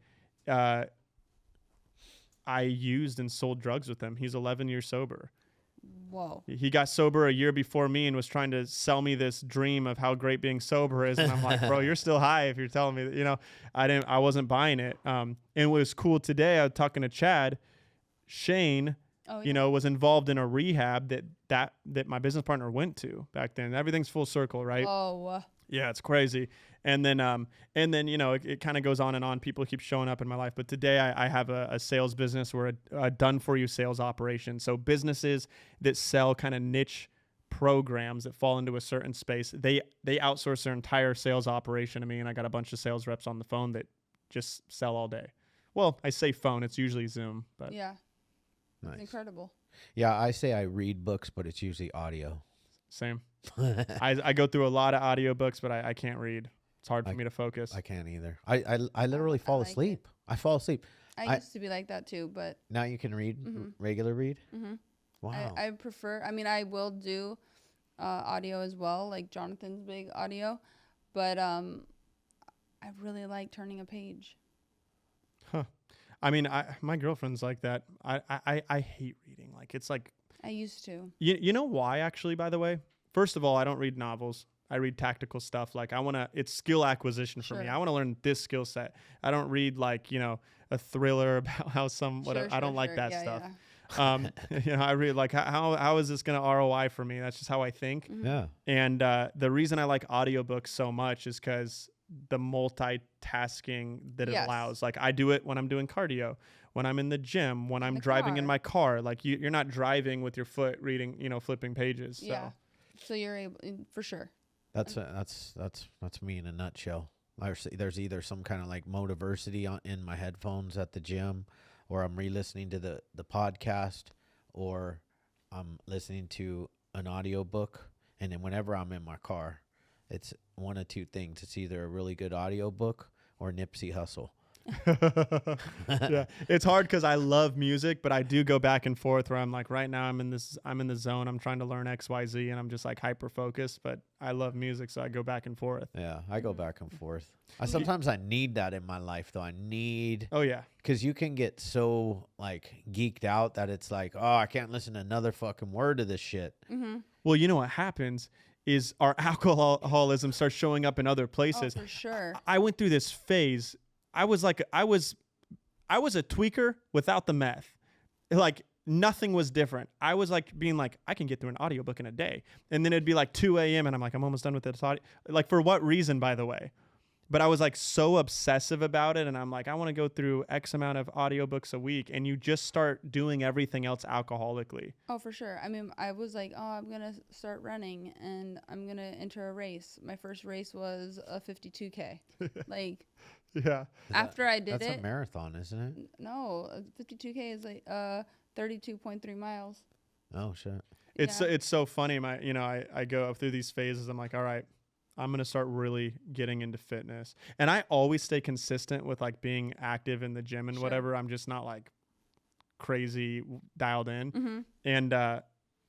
I used and sold drugs with him. He's 11 years sober. Whoa. He got sober a year before me and was trying to sell me this dream of how great being sober is. And I'm like, bro, you're still high if you're telling me that, you know, I wasn't buying it. And it was cool today. I was talking to Chad. Shane, you know, was involved in a rehab that my business partner went to back then. Everything's full circle, right? Oh. Yeah, it's crazy. And then, you know, it kind of goes on and on. People keep showing up in my life. But today I have a sales business. We're a done-for-you sales operation. So businesses that sell kind of niche programs that fall into a certain space, they outsource their entire sales operation to me. And I got a bunch of sales reps on the phone that just sell all day. Well, I say phone. It's usually Zoom. But Yeah. Nice. It's incredible. Yeah, I say I read books, but it's usually audio. same. I go through a lot of audiobooks, but I can't read. It's hard for me to focus. I can't either. I literally fall like asleep. I fall asleep. I used to be like that too, but now you can read regular read. Wow. I prefer. I mean, I will do audio as well, like Jonathan's big audio, but I really like turning a page. Huh. I mean, my girlfriend's like that. I hate reading. Like, it's like, I used to. you know why, actually, by the way? First of all, I don't read novels. I read tactical stuff. Like, it's skill acquisition for me. I want to learn this skill set. I don't read, like, a thriller about how whatever. I don't like that stuff. Yeah. I read, like, how is this going to ROI for me? That's just how I think. Yeah. And the reason I like audiobooks so much is because the multitasking that it allows. Like, I do it when I'm doing cardio, when I'm in the gym, when I'm driving in my car. Like, you're not driving with your foot reading, flipping pages. So. Yeah. So you're able, for sure. That's me in a nutshell. There's either some kind of like motiversity in my headphones at the gym, or I'm re-listening to the podcast, or I'm listening to an audiobook. And then whenever I'm in my car, it's one of two things. It's either a really good audiobook or Nipsey Hussle. Yeah, it's hard because I love music, but I do go back and forth where I'm like, right now I'm in the zone. I'm trying to learn XYZ and I'm just like hyper focused, but I love music. So I go back and forth. Yeah. I go back and forth. Sometimes I need that in my life though. Oh yeah. Cause you can get so like geeked out that it's like, oh, I can't listen to another fucking word of this shit. Mm-hmm. Well, you know what happens is our alcoholism starts showing up in other places. Oh, for sure. I went through this phase. I was a tweaker without the meth. Like, nothing was different. I was like being like, I can get through an audiobook in a day. And then it'd be like 2 a.m. and I'm like, I'm almost done with this audio. Like, for what reason, by the way? But I was like so obsessive about it. And I'm like, I want to go through X amount of audiobooks a week. And you just start doing everything else alcoholically. Oh, for sure. I mean, I was like, oh, I'm going to start running and I'm going to enter a race. My first race was a 52K. Like, yeah. After I did that's a marathon, isn't it? No, 52K is like 32.3 miles. Oh, shit. It's so funny. I go through these phases. I'm like, all right, I'm going to start really getting into fitness. And I always stay consistent with like being active in the gym and whatever. I'm just not like crazy dialed in. Mm-hmm. And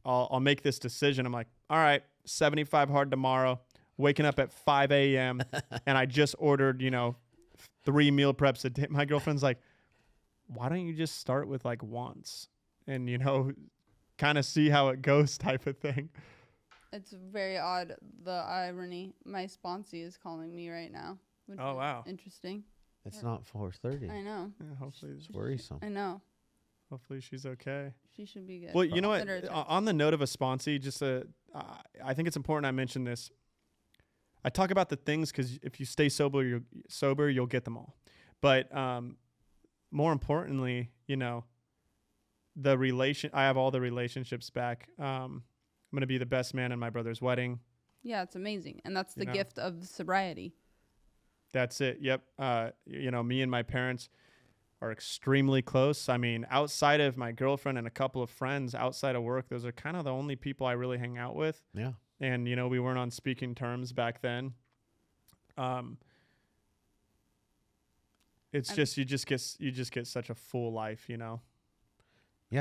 I'll make this decision. I'm like, all right, 75 hard tomorrow, waking up at 5 a.m. and I just ordered, 3 meal preps a day. My girlfriend's like, why don't you just start with like once and, kind of see how it goes type of thing. It's very odd, the irony. My sponsee is calling me right now. Oh, wow. Interesting. It's not 4:30. I know. Yeah, hopefully It's worrisome. I know. Hopefully she's okay. She should be good. Well, you know what? On the note of a sponsee, I think it's important I mention this. I talk about the things because if you stay sober, you'll get them all. But more importantly, I have all the relationships back. I'm going to be the best man in my brother's wedding. Yeah, it's amazing. And that's the gift of sobriety. That's it. Yep. Me and my parents are extremely close. I mean, outside of my girlfriend and a couple of friends outside of work, those are kind of the only people I really hang out with. Yeah. And, we weren't on speaking terms back then. It's just, you just get such a full life, Yeah,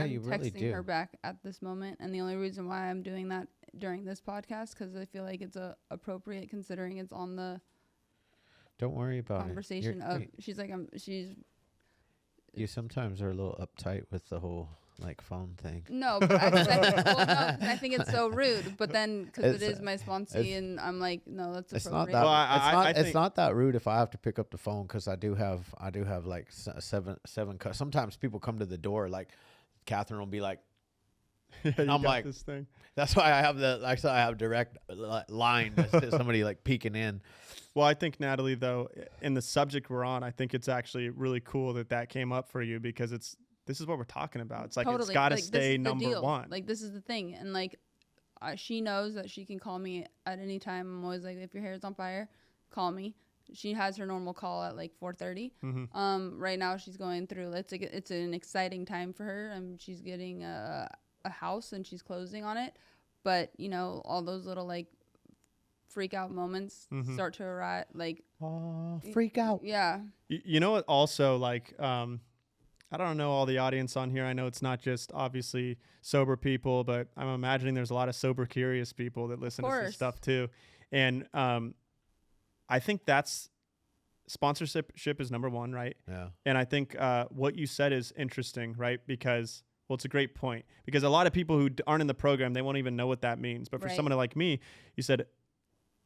I'm you really do. texting her back at this moment, and the only reason why I'm doing that during this podcast because I feel like it's appropriate considering it's on the Don't worry about conversation it. She's like You sometimes are a little uptight with the whole like phone thing. No, but I think it's so rude. But then because it is my sponsee, and I'm like, no, that's appropriate. It's not that. Well, it's not that rude if I have to pick up the phone because I do have like seven. Sometimes people come to the door like. Catherine will be like, and I'm like, this thing. That's why I have direct line to somebody like peeking in. Well, I think Natalie, though, in the subject we're on, I think it's actually really cool that came up for you because this is what we're talking about. It's like totally. It's got to stay number one. Like this is the thing, and like she knows that she can call me at any time. I'm always like, if your hair is on fire, call me. She has her normal call at like 4:30. Mm-hmm. Right now she's going through. It's an exciting time for her. She's getting a house and she's closing on it. But all those little like freak out moments start to arrive. Like freak out. Yeah. You know what? Also, like I don't know all the audience on here. I know it's not just obviously sober people, but I'm imagining there's a lot of sober curious people that listen to this stuff too. And I think that's sponsorship is number one, right? Yeah. And I think what you said is interesting, right? Because, well, it's a great point. Because a lot of people who aren't in the program, they won't even know what that means. But for someone like me, you said,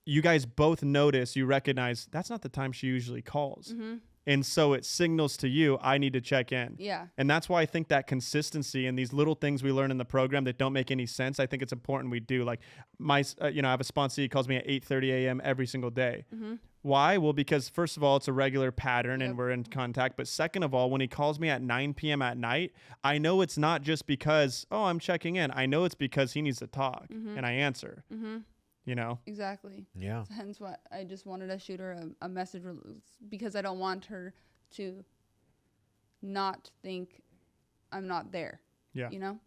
you guys both notice, you recognize that's not the time she usually calls. Mm-hmm. And so it signals to you, I need to check in. Yeah. And that's why I think that consistency and these little things we learn in the program that don't make any sense, I think it's important we do. Like I have a sponsor, he calls me at 8:30 a.m. every single day. Mm-hmm. Why? Well, because first of all, it's a regular pattern and we're in contact. But second of all, when he calls me at 9 p.m. at night, I know it's not just because, oh, I'm checking in. I know it's because he needs to talk and I answer. Mm-hmm. You know? Exactly. Yeah. Hence why I just wanted to shoot her a message because I don't want her to not think I'm not there. Yeah. You know?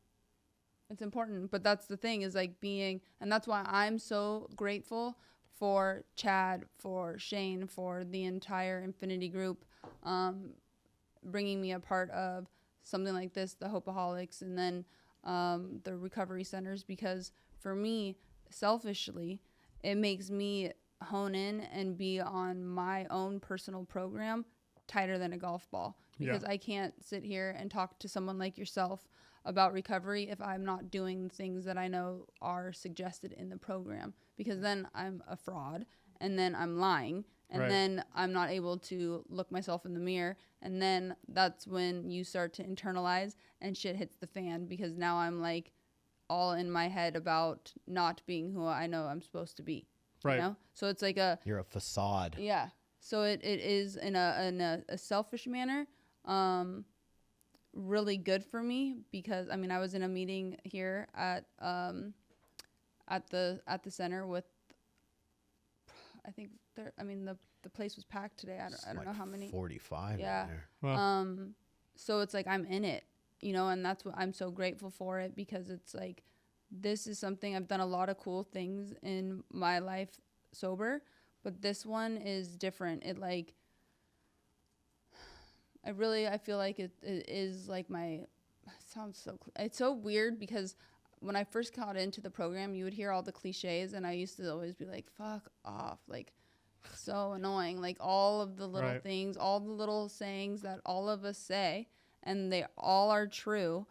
It's important. But that's the thing is like being, and that's why I'm so grateful for Chad, for Shane, for the entire Infinity group, bringing me a part of something like this, the Hopeaholics, and then the recovery centers, because for me, selfishly, it makes me hone in and be on my own personal program tighter than a golf ball, because I can't sit here and talk to someone like yourself about recovery if I'm not doing things that I know are suggested in the program, because then I'm a fraud and then I'm lying and then I'm not able to look myself in the mirror, and then that's when you start to internalize and shit hits the fan, because now I'm like all in my head about not being who I know I'm supposed to be. Right. You know? So it's like you're a facade. Yeah. So it is in a selfish manner, really good for me, because I mean I was in a meeting here at the center with, I think the place was packed today. I don't know how many. 45. Yeah. In there. Wow. So it's like I'm in it, you know, and that's what I'm so grateful for it, because it's like this is something I've done a lot of cool things in my life sober, but this one is different. It like I feel like it is like it's so weird, because when I first got into the program, you would hear all the cliches, and I used to always be like, fuck off, like so annoying, like all of the little things, all the little sayings that all of us say, and they all are true.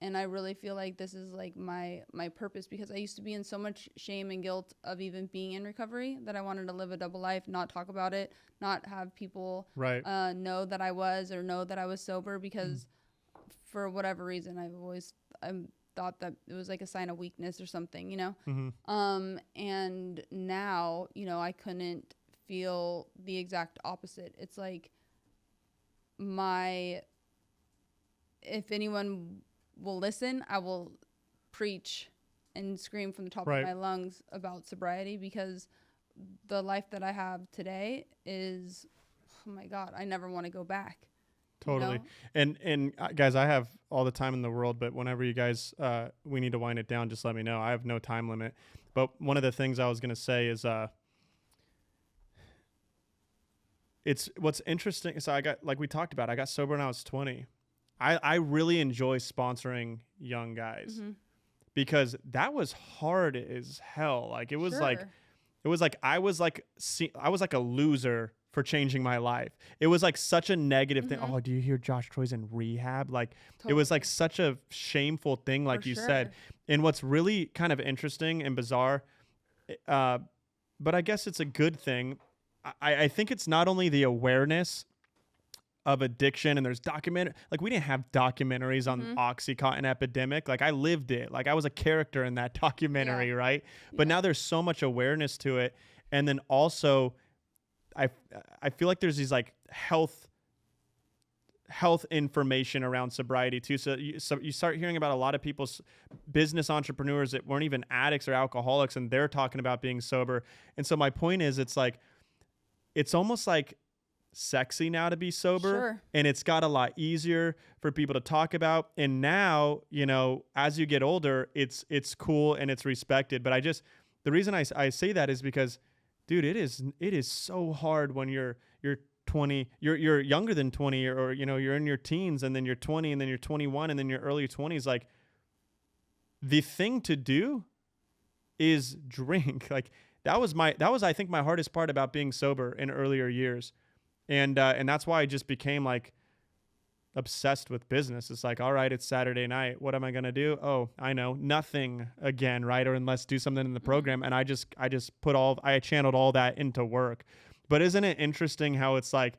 And I really feel like this is like my purpose, because I used to be in so much shame and guilt of even being in recovery that I wanted to live a double life, not talk about it, not have people know that I was or know that I was sober, because for whatever reason I thought that it was like a sign of weakness or something, you know. And now, you know, I couldn't feel the exact opposite. It's like if anyone will listen, I will preach and scream from the top of my lungs about sobriety, because the life that I have today is, oh my God, I never want to go back. Totally. You know? And guys, I have all the time in the world, but whenever you guys, we need to wind it down, just let me know. I have no time limit. But one of the things I was going to say is, it's what's interesting. So I got, like we talked about, I got sober when I was 20. I really enjoy sponsoring young guys, because that was hard as hell. Like it was like I was like a loser for changing my life. It was like such a negative thing. Oh, do you hear Josh Troy's in rehab? Like it was like such a shameful thing, like you said. And what's really kind of interesting and bizarre, but I guess it's a good thing. I think it's not only the awareness of addiction, and there's like we didn't have documentaries on OxyContin epidemic. Like I lived it. Like I was a character in that documentary, right? But now there's so much awareness to it. And then also I feel like there's these like health information around sobriety too. So you start hearing about a lot of people's business entrepreneurs that weren't even addicts or alcoholics, and they're talking about being sober. And so my point is, it's like, it's almost like sexy now to be sober, and it's got a lot easier for people to talk about. And now, you know, as you get older, it's cool and it's respected. But the reason I say that is because, dude, it is so hard when you're 20, you're younger than 20, or you're in your teens, and then you're 20, and then you're 21, and then your early 20s, like the thing to do is drink. Like that was I think my hardest part about being sober in earlier years. And that's why I just became like obsessed with business. It's like, all right, it's Saturday night. What am I going to do? Oh, I know, nothing again, right? Or unless do something in the program. And I channeled all that into work. But isn't it interesting how it's like,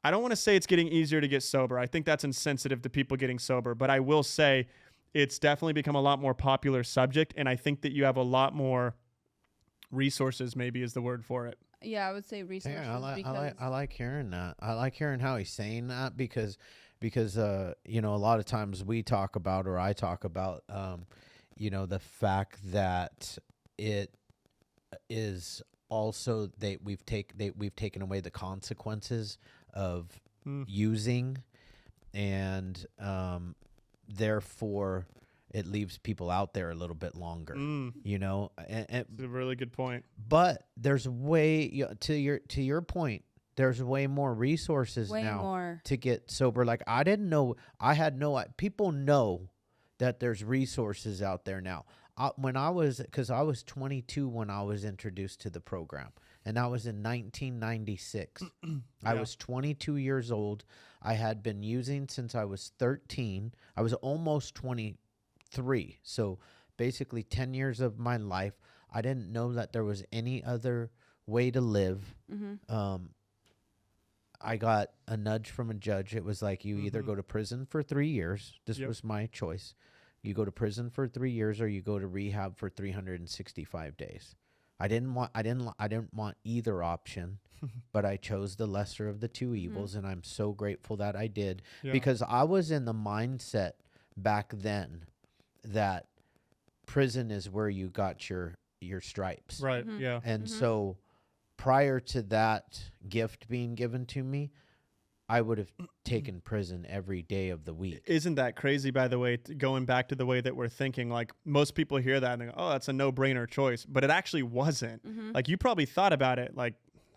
I don't want to say it's getting easier to get sober. I think that's insensitive to people getting sober, but I will say it's definitely become a lot more popular subject. And I think that you have a lot more resources, maybe is the word for it. Yeah, I would say resources. Yeah, I like hearing that. I like hearing how he's saying that because a lot of times we talk about, or I talk about, the fact that it is also we've taken away the consequences of using, and therefore it leaves people out there a little bit longer, and It's a really good point. But there's to your point, there's way more resources now to get sober. Like I didn't know, people know that there's resources out there now. Because I was 22 when I was introduced to the program, and that was in 1996. I was 22 years old. I had been using since I was 13. I was almost 23. So basically 10 years of my life. I didn't know that there was any other way to live. I got a nudge from a judge. It was like, you either go to prison for 3 years. This was my choice. You go to prison for 3 years, or you go to rehab for 365 days. I didn't want either option, but I chose the lesser of the two evils, and I'm so grateful that I did, because I was in the mindset back then that prison is where you got your stripes. Right. Yeah. And so prior to that gift being given to me, I would have taken prison every day of the week. Isn't that crazy, by the way, going back to the way that we're thinking? Like most people hear that and they go, oh, that's a no-brainer choice. But it actually wasn't. Like you probably thought about it like,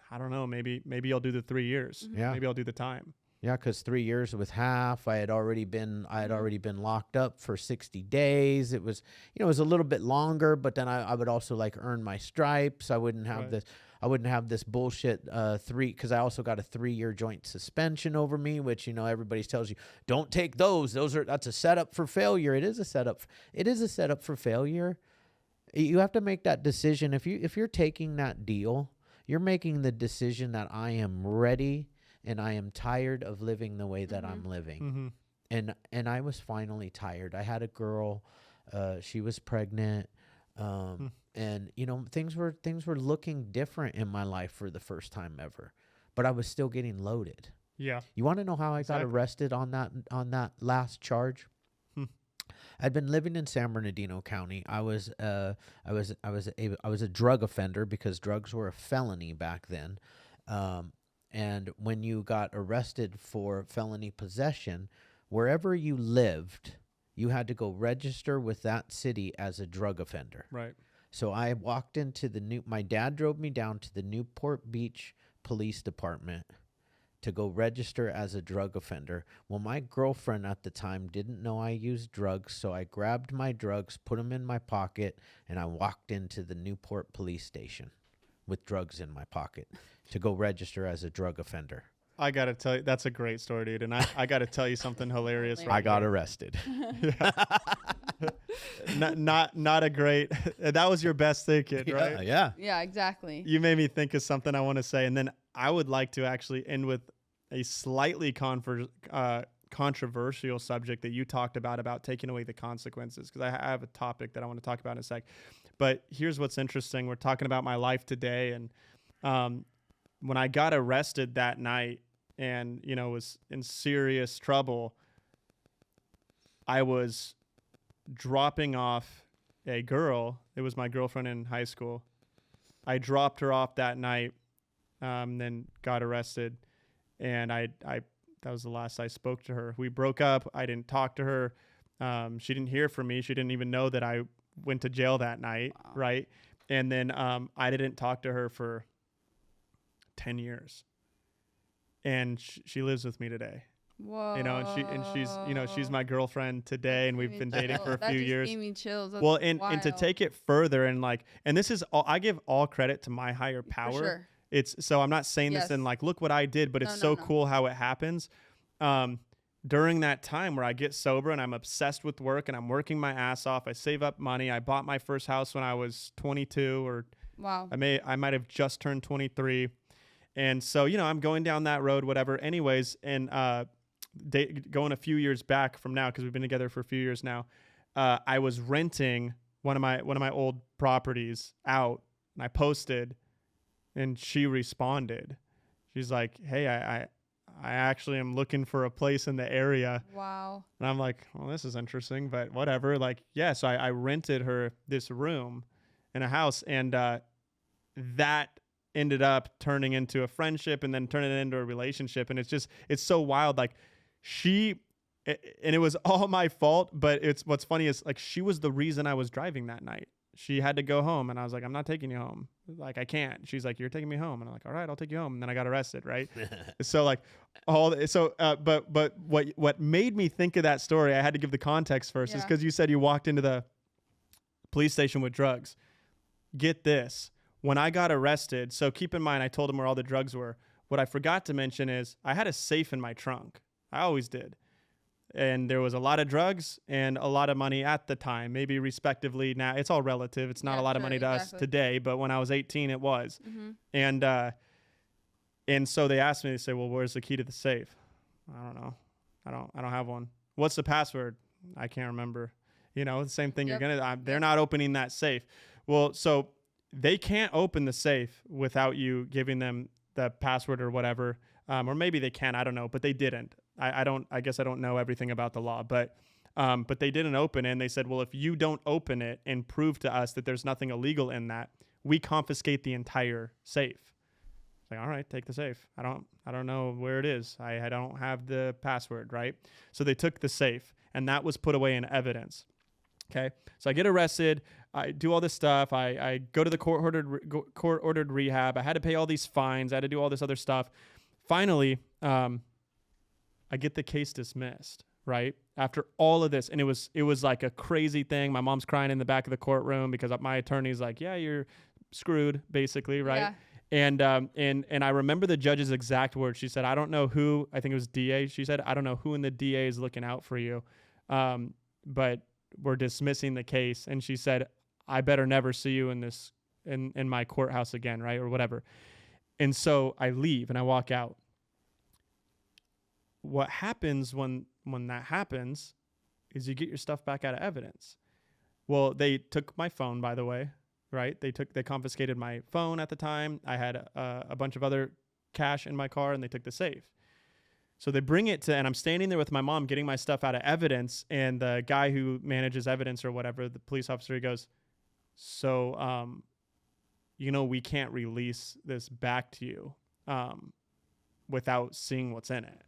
I don't know, maybe I'll do the 3 years. Yeah. Maybe I'll do the time. Yeah, because 3 years with half, I had already been locked up for 60 days. It was, it was a little bit longer, but then I would also like earn my stripes. I wouldn't have this bullshit because I also got a 3-year joint suspension over me, which everybody tells you don't take those. That's a setup for failure. It is a setup for failure. You have to make that decision. If you're taking that deal, you're making the decision that I am ready. And I am tired of living the way that I'm living. And I was finally tired. I had a girl, she was pregnant, and things were looking different in my life for the first time ever. But I was still getting loaded. Yeah. You want to know how I got arrested on that last charge? I'd been living in San Bernardino County. I was a drug offender because drugs were a felony back then. And when you got arrested for felony possession, wherever you lived, you had to go register with that city as a drug offender. Right. So I walked into my dad drove me down to the Newport Beach Police Department to go register as a drug offender. Well, my girlfriend at the time didn't know I used drugs, so I grabbed my drugs, put them in my pocket, and I walked into the Newport Police Station with drugs in my pocket to go register as a drug offender. I got to tell you, that's a great story, dude. And I got to tell you something hilarious. Right I got arrested. Not a great, that was your best thinking, right? Yeah. Yeah, exactly. You made me think of something I want to say. And then I would like to actually end with a slightly controversial subject that you talked about taking away the consequences. Because I have a topic that I want to talk about in a sec. But here's what's interesting. We're talking about my life today. And when I got arrested that night and, was in serious trouble, I was dropping off a girl. It was my girlfriend in high school. I dropped her off that night, then got arrested. And that was the last I spoke to her. We broke up. I didn't talk to her. She didn't hear from me. She didn't even know that I went to jail that night. Wow. Right. And then I didn't talk to her for 10 years. and she lives with me today. Whoa. You know, she's my girlfriend today, and we've been dating for a few years. That just gave me chills. That's well, and to wild. take it further, and this is all, I give all credit to my higher power. For sure. It's so I'm not saying Yes. this in like, look what I did, but it's so cool how it happens. During that time where I get sober and I'm obsessed with work and I'm working my ass off, I save up money. I bought my first house when I was 22, or wow. I might have just turned 23. And so, you know, I'm going down that road, whatever. Anyways, and going a few years back from now, because we've been together for a few years now, I was renting one of my old properties out, and I posted, and she responded. She's like, "Hey, I actually am looking for a place in the area." Wow. And I'm like, well, this is interesting, but whatever. Like, yeah. So I rented her this room in a house, and that ended up turning into a friendship, and then turning it into a relationship. And it's so wild. Like and it was all my fault, but what's funny is like, she was the reason I was driving that night. She had to go home, and I was like, I'm not taking you home. Like, I can't. She's like, you're taking me home. And I'm like, all right, I'll take you home. And then I got arrested. Right. So like but what made me think of that story, I had to give the context first, is because you said you walked into the police station with drugs. Get this. When I got arrested, so keep in mind, I told him where all the drugs were. What I forgot to mention is I had a safe in my trunk. I always did. And there was a lot of drugs and a lot of money at the time, maybe respectively. Now it's all relative. It's not a lot of money to us today, but when I was 18, it was. Mm-hmm. And so they asked me, they say, well, where's the key to the safe? I don't know. I don't have one. What's the password? I can't remember. You know, the same thing. They're not opening that safe. Well, so they can't open the safe without you giving them the password or whatever. Or maybe they can, I don't know, but they didn't. I guess I don't know everything about the law, but they didn't open it, and they said, well, if you don't open it and prove to us that there's nothing illegal in that, we confiscate the entire safe. It's like, all right, take the safe. I don't know where it is. I don't have the password, right? So they took the safe, and that was put away in evidence. Okay. So I get arrested. I do all this stuff. I go to the court ordered rehab. I had to pay all these fines. I had to do all this other stuff. Finally, I get the case dismissed, right? After all of this. And it was like a crazy thing. My mom's crying in the back of the courtroom because my attorney's like, yeah, you're screwed, basically, right? Yeah. And I remember the judge's exact words. She said, I don't know who, I think it was DA. She said, I don't know who in the DA is looking out for you. But we're dismissing the case. And she said, I better never see you in my courthouse again, right? Or whatever. And so I leave and I walk out. What happens when that happens is you get your stuff back out of evidence. Well, they took my phone, by the way, right? They confiscated my phone at the time. I had a bunch of other cash in my car, and they took the safe. So they bring it to, and I'm standing there with my mom getting my stuff out of evidence, and the guy who manages evidence or whatever, the police officer, he goes, so, we can't release this back to you without seeing what's in it.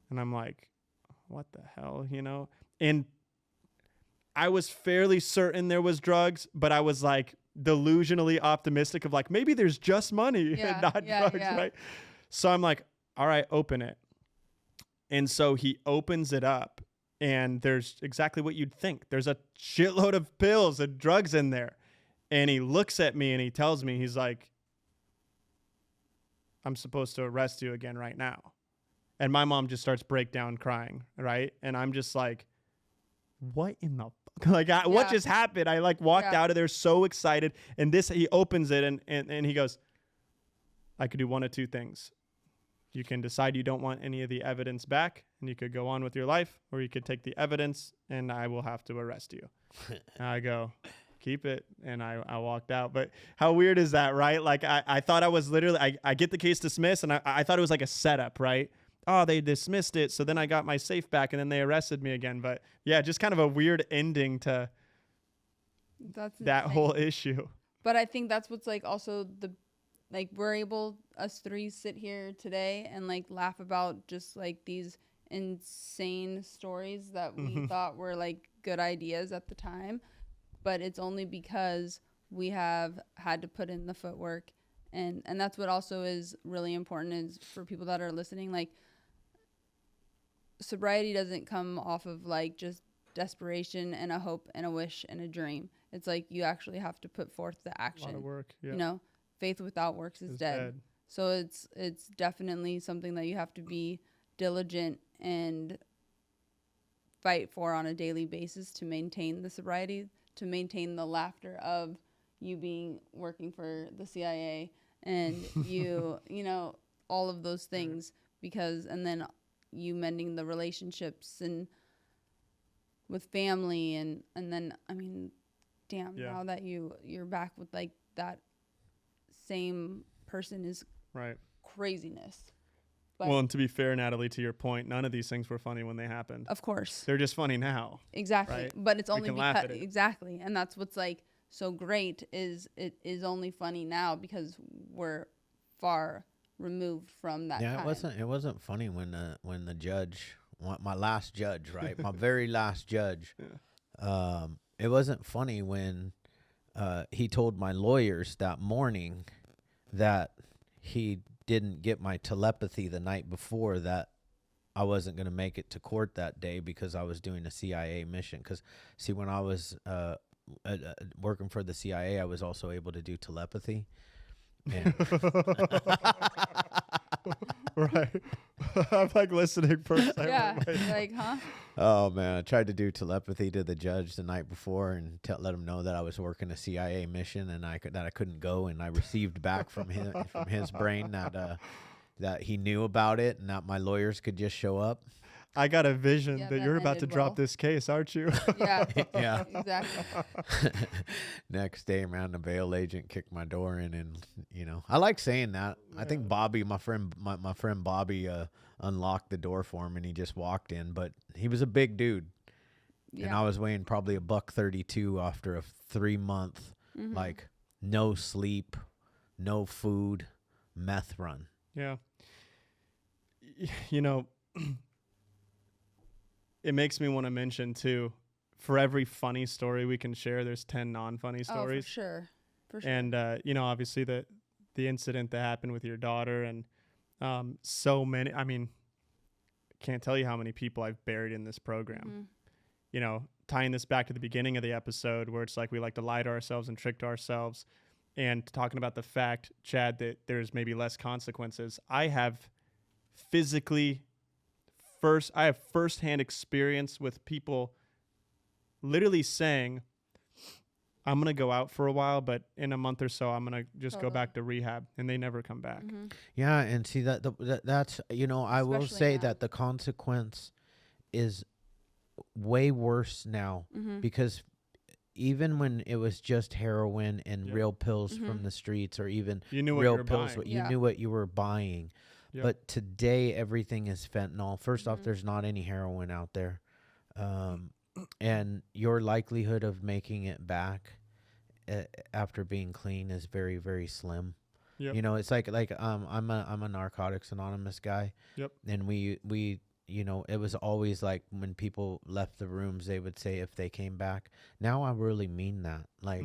And I'm like, what the hell, And I was fairly certain there was drugs, but I was like delusionally optimistic of like, maybe there's just money and not drugs, right? So I'm like, all right, open it. And so he opens it up, and there's exactly what you'd think. There's a shitload of pills and drugs in there. And he looks at me and he tells me, he's like, I'm supposed to arrest you again right now. And my mom just starts break down crying, right? And I'm just like, what in the fuck? Like, what just happened? I like walked out of there so excited. And he opens it and he goes, I could do one of two things. You can decide you don't want any of the evidence back, and you could go on with your life, or you could take the evidence and I will have to arrest you. And I go, keep it. And I walked out. But how weird is that, right? Like I thought I was literally, I get the case dismissed, and I thought it was like a setup, right? Oh, they dismissed it. So then I got my safe back, and then they arrested me again. But yeah, just kind of a weird ending to that whole issue. But I think that's what's like also we're able, us three, sit here today and like laugh about just like these insane stories that we thought were like good ideas at the time. But it's only because we have had to put in the footwork And that's what also is really important is for people that are listening, like sobriety doesn't come off of like just desperation and a hope and a wish and a dream. It's like you actually have to put forth the action. A lot of work. Yeah. You know, faith without works is dead. So it's definitely something that you have to be diligent and fight for on a daily basis to maintain the sobriety, to maintain the laughter of you being working for the CIA and you know, all of those things, because, and then you mending the relationships and with family and then, I mean, damn, now that you're back with like that same person is right. Craziness. But Well, and to be fair, Natalie, to your point, none of these things were funny when they happened. of course. They're just funny now. Exactly. Right? But it's We only can laugh because at it. exactly. And that's what's like so great is it is only funny now because we're far removed from that Yeah, time. it wasn't funny when the judge, my last judge, right? My very last judge. Yeah. It wasn't funny when he told my lawyers that morning that he didn't get my telepathy the night before, that I wasn't going to make it to court that day because I was doing a CIA mission. Because, see, when I was working for the CIA, I was also able to do telepathy. And Right. I'm like listening first. Yeah. Like, huh? oh, man, I tried to do telepathy to the judge the night before and let him know that I was working a CIA mission and that I couldn't go. And I received back from his brain that he knew about it and that my lawyers could just show up. I got a vision Yeah, that that you're about to ended drop well. this case, aren't you? Yeah. Yeah. Exactly. Next day, man, the bail agent kicked my door in, and I like saying that. I think Bobby, my friend Bobby, unlocked the door for him, and he just walked in. But he was a big dude, and I was weighing probably $132 after a 3-month, like no sleep, no food, meth run. Yeah. You know, it makes me want to mention too, for every funny story we can share, there's 10 non-funny stories. Oh, for sure. For sure. And, obviously the incident that happened with your daughter and so many, I mean, can't tell you how many people I've buried in this program. Tying this back to the beginning of the episode where it's like we like to lie to ourselves and trick to ourselves, and talking about the fact, Chad, that there's maybe less consequences. I have firsthand experience with people literally saying, I'm going to go out for a while, but in a month or so, I'm going to just go back to rehab, and they never come back. Yeah, and see that's I will Especially say now. that the consequence is way worse now because even when it was just heroin and real pills from the streets, or even You knew what real you were pills, buying. you knew what you were buying. Yep. But today everything is fentanyl. First off, there's not any heroin out there, and your likelihood of making it back after being clean is very, very slim. Yep. It's like I'm a Narcotics Anonymous guy. Yep. And we it was always like when people left the rooms, they would say if they came back. Now I really mean that. Like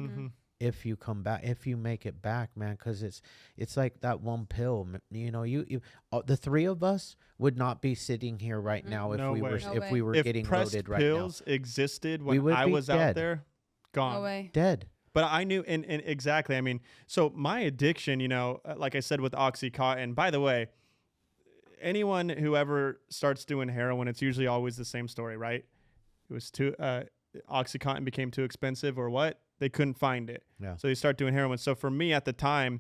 if you come back, if you make it back, man, because it's like that one pill. You the three of us would not be sitting here right now if No we way. were No if way. we were If getting pressed loaded right pills existed We when would I be was dead. out there, gone. No way. now. Dead. But I knew, and exactly, I mean, so my addiction, like I said with Oxycontin, by the way, anyone who ever starts doing heroin, it's usually always the same story, right? It was Oxycontin became too expensive, or what? They couldn't find it. Yeah. So they start doing heroin. So for me at the time,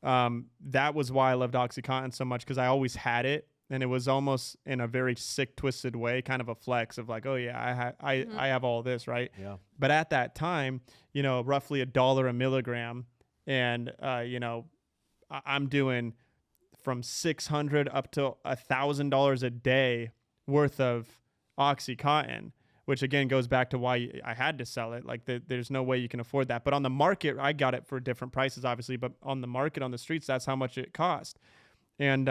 that was why I loved Oxycontin so much, because I always had it. And it was almost in a very sick, twisted way, kind of a flex of like, oh yeah, I have all this, right? Yeah. But at that time, roughly $1 a milligram, and I'm doing from $600 up to $1,000 a day worth of Oxycontin, which again goes back to why I had to sell it. Like there's no way you can afford that. But on the market, I got it for different prices, obviously. But on the market, on the streets, that's how much it cost, and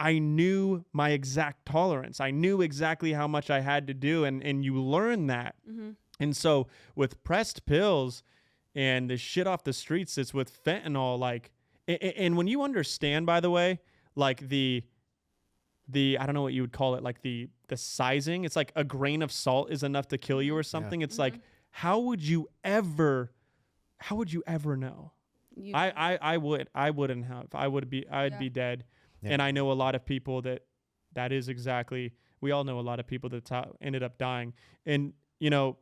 I knew my exact tolerance. I knew exactly how much I had to do, and you learn that. And so with pressed pills and the shit off the streets is with fentanyl. Like, and when you understand, by the way, like the I don't know what you would call it, like the sizing, it's like a grain of salt is enough to kill you or something. It's like, how would you ever know? I wouldn't have. I'd be dead. Yeah. And I know a lot of people that is exactly, we all know a lot of people that ended up dying. And, you know,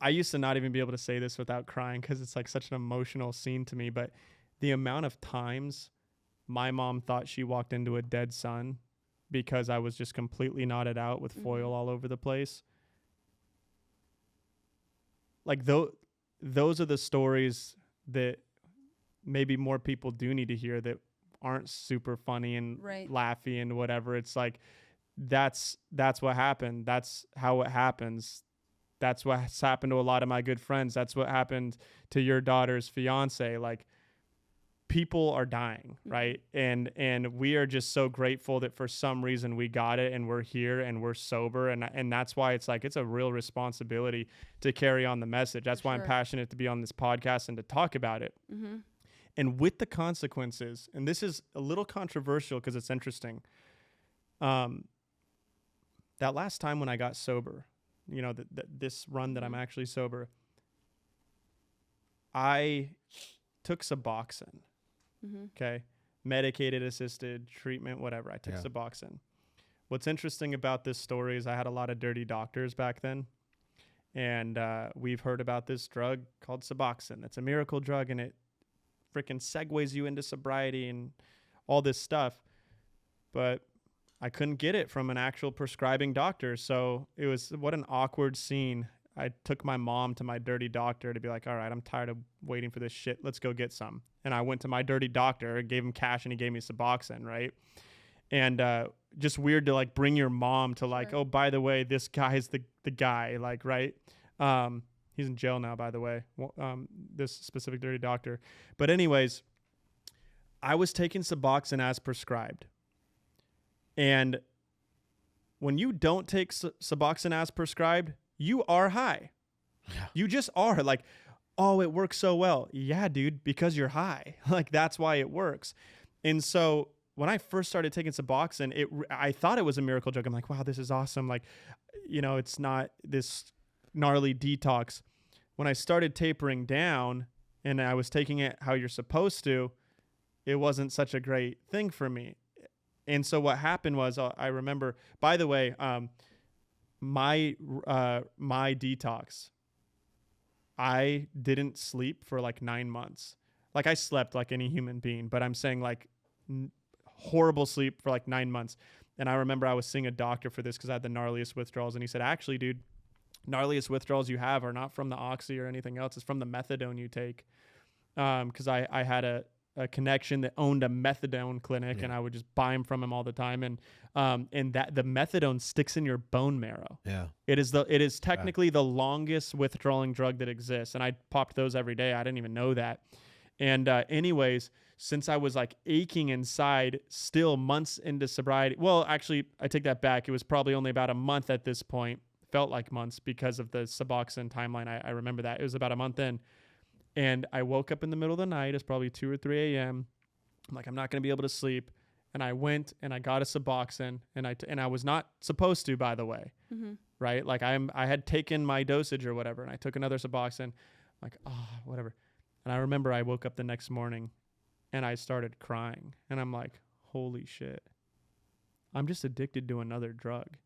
I used to not even be able to say this without crying because it's like such an emotional scene to me. But the amount of times my mom thought she walked into a dead son because I was just completely knotted out with foil all over the place. Like, those are the stories that maybe more people do need to hear that aren't super funny and laughy and whatever. It's like, that's what happened. That's how it happens. That's what's happened to a lot of my good friends. That's what happened to your daughter's fiance. Like, people are dying, right? And we are just so grateful that for some reason we got it and we're here and we're sober. And that's why it's like, it's a real responsibility to carry on the message. That's why I'm passionate to be on this podcast and to talk about it. And with the consequences, and this is a little controversial because it's interesting. That last time when I got sober, you know, this run that I'm actually sober, I took Suboxone. Okay. Medicated assisted treatment, whatever. I took Suboxone. What's interesting about this story is I had a lot of dirty doctors back then. And we've heard about this drug called Suboxone. It's a miracle drug, and it freaking segues you into sobriety and all this stuff. But I couldn't get it from an actual prescribing doctor. So it was, what an awkward scene. I took my mom to my dirty doctor to be like, all right, I'm tired of waiting for this shit. Let's go get some. And I went to my dirty doctor, gave him cash, and he gave me Suboxone, right? And just weird to like bring your mom to like, oh, by the way, this guy's the guy, like, right? He's in jail now, by the way, this specific dirty doctor. But anyways, I was taking Suboxone as prescribed. And when you don't take Suboxone as prescribed, you are high. Yeah. You just are. Like, oh, it works so well. Yeah, dude, because you're high. Like, that's why it works. And so when I first started taking Suboxone, I thought it was a miracle drug. I'm like, wow, this is awesome. Like, you know, it's not this gnarly detox. When I started tapering down and I was taking it how you're supposed to, it wasn't such a great thing for me. And so what happened was, I remember, by the way, my detox, I didn't sleep for like 9 months. Like, I slept like any human being, but I'm saying like horrible sleep for like 9 months. And I remember I was seeing a doctor for this because I had the gnarliest withdrawals. And he said, actually, dude, gnarliest withdrawals you have are not from the oxy or anything else. It's from the methadone you take. Because I had a connection that owned a methadone clinic, and I would just buy them from him all the time. And that the methadone sticks in your bone marrow. Yeah, it is technically the longest withdrawing drug that exists. And I popped those every day. I didn't even know that. And anyways, since I was like aching inside, still months into sobriety. Well, actually, I take that back. It was probably only about a month at this point. Felt like months because of the Suboxone timeline. I remember that. It was about a month in. And I woke up in the middle of the night. It's probably 2 or 3 a.m. I'm like, I'm not going to be able to sleep. And I went and I got a Suboxone, and I was not supposed to, by the way, right? Like, I had taken my dosage or whatever, and I took another Suboxone. I'm like, whatever. And I remember I woke up the next morning and I started crying, and I'm like, holy shit, I'm just addicted to another drug.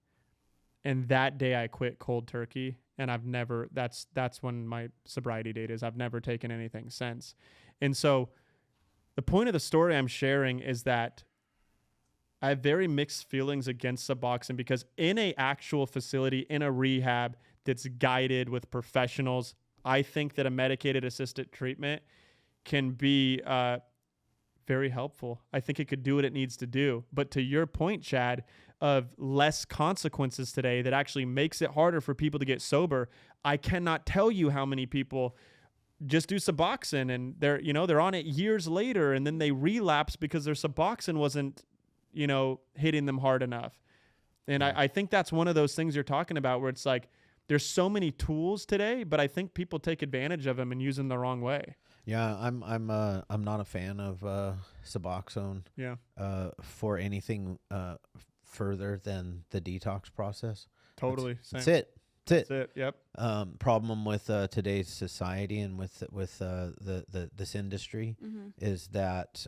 And that day I quit cold turkey. And I've never, that's when my sobriety date is. I've never taken anything since. And so the point of the story I'm sharing is that I have very mixed feelings against Suboxone, because in a actual facility, in a rehab that's guided with professionals, I think that a medicated assisted treatment can be very helpful. I think it could do what it needs to do. But to your point, Chad, of less consequences today that actually makes it harder for people to get sober, I cannot tell you how many people just do Suboxone and they're on it years later, and then they relapse because their Suboxone wasn't, hitting them hard enough. And I think that's one of those things you're talking about where it's like, there's so many tools today, but I think people take advantage of them and use them the wrong way. Yeah, I'm not a fan of Suboxone. Yeah. For anything further than the detox process. Totally. That's it. That's it. Yep. Problem with today's society and with this industry is that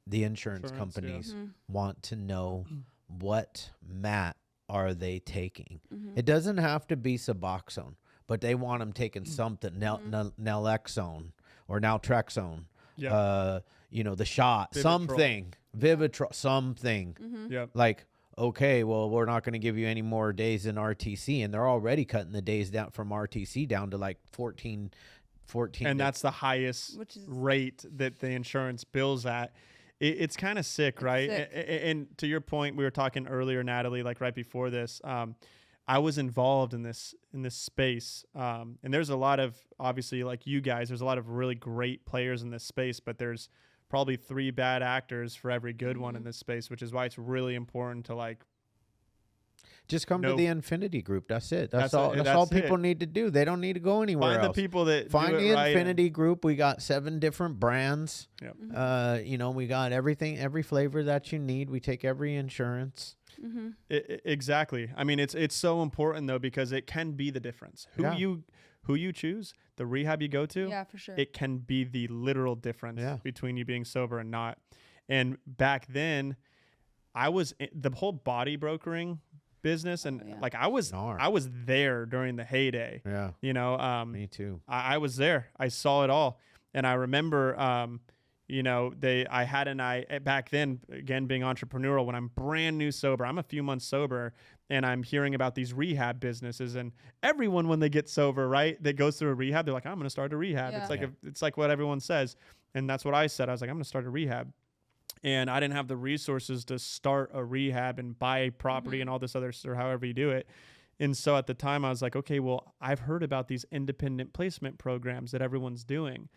the insurance companies want to know what mat are they taking. It doesn't have to be Suboxone, but they want them taking something, naloxone or naltrexone. Yep. The shot, Vivitrol. something, Vivitrol, something. Yep. Like, okay, well, we're not going to give you any more days in RTC, and they're already cutting the days down from RTC down to like 14. And that's the highest rate that the insurance bills at. It's kind of sick, right? And to your point, we were talking earlier, Natalie, like right before this, I was involved in this space. And there's a lot of, obviously, like you guys, there's a lot of really great players in this space, but there's probably 3 bad actors for every good one in this space, which is why it's really important to like just come to the Infinity Group. That's it. That's all people need to do. They don't need to go anywhere else. Find the people that find do the it Infinity Group. We got 7 different brands. Yep. We got everything, every flavor that you need. We take every insurance. Exactly. I mean, it's so important though, because it can be the difference. Who you choose, the rehab you go to, yeah, for sure. it can be the literal difference between you being sober and not. And back then, I was the whole body brokering business, and like I was there during the heyday. Yeah. Me too. I was there. I saw it all, and I remember. I had back then, again, being entrepreneurial, when I'm brand new sober, I'm a few months sober, and I'm hearing about these rehab businesses, and everyone, when they get sober, right, that goes through a rehab, they're like, I'm going to start a rehab. Yeah. It's like what everyone says. And that's what I said. I was like, I'm going to start a rehab. And I didn't have the resources to start a rehab and buy property and all this other stuff, or however you do it. And so at the time I was like, okay, well, I've heard about these independent placement programs that everyone's doing.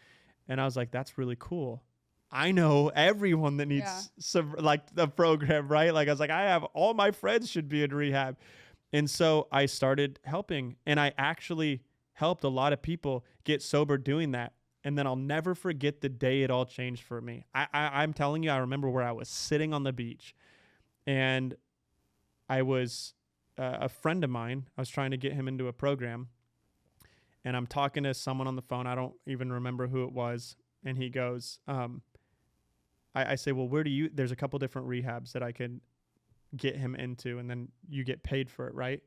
And I was like, that's really cool. I know everyone that needs the program, right? Like I was like, I have all my friends should be in rehab. And so I started helping, and I actually helped a lot of people get sober doing that. And then I'll never forget the day it all changed for me. I'm telling you, I remember where I was sitting on the beach, and I was a friend of mine. I was trying to get him into a program, and I'm talking to someone on the phone. I don't even remember who it was. And he goes, I say, well, there's a couple different rehabs that I could get him into, and then you get paid for it, right?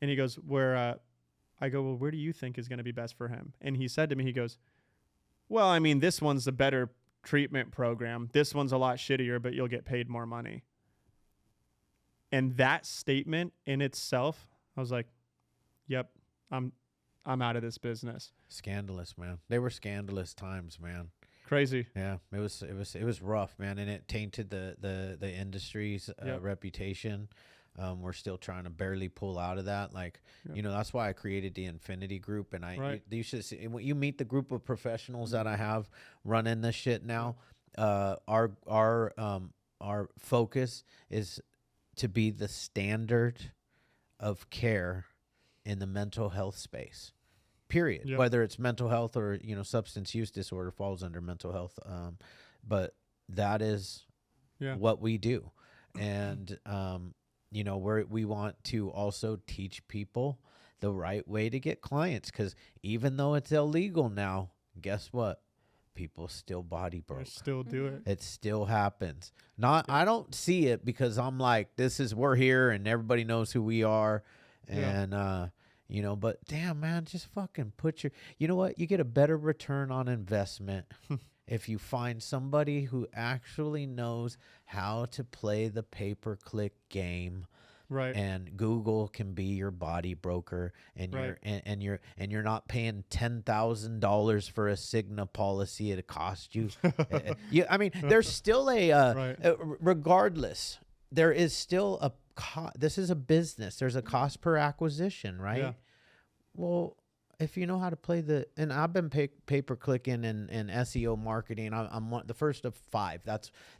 And he goes, I go, well, where do you think is going to be best for him? And he said to me, he goes, well, I mean, this one's a better treatment program. This one's a lot shittier, but you'll get paid more money. And that statement in itself, I was like, yep, I'm out of this business. Scandalous, man. They were scandalous times, man. Crazy. Yeah, it was rough, man, and it tainted the industry's reputation. We're still trying to barely pull out of that. Like, that's why I created the Infinity Group, and you should see when you meet the group of professionals that I have running this shit now. Our focus is to be the standard of care in the mental health space. Period. Yep. Whether it's mental health or substance use disorder falls under mental health, but that is what we do, and we want to also teach people the right way to get clients, because even though it's illegal now, guess what? People still body broke. They still do it. It still happens. I don't see it because I'm like, we're here and everybody knows who we are, and but damn, man, just fucking you know what? You get a better return on investment if you find somebody who actually knows how to play the pay-per-click game. Right. And Google can be your body broker, and you're not paying $10,000 for a Cigna policy. It cost you. I mean, there's still regardless, there is still this is a business. There's a cost per acquisition, right? Yeah. Well, if you know how to play and I've been pay-per-clicking and SEO marketing. I'm the first of 5.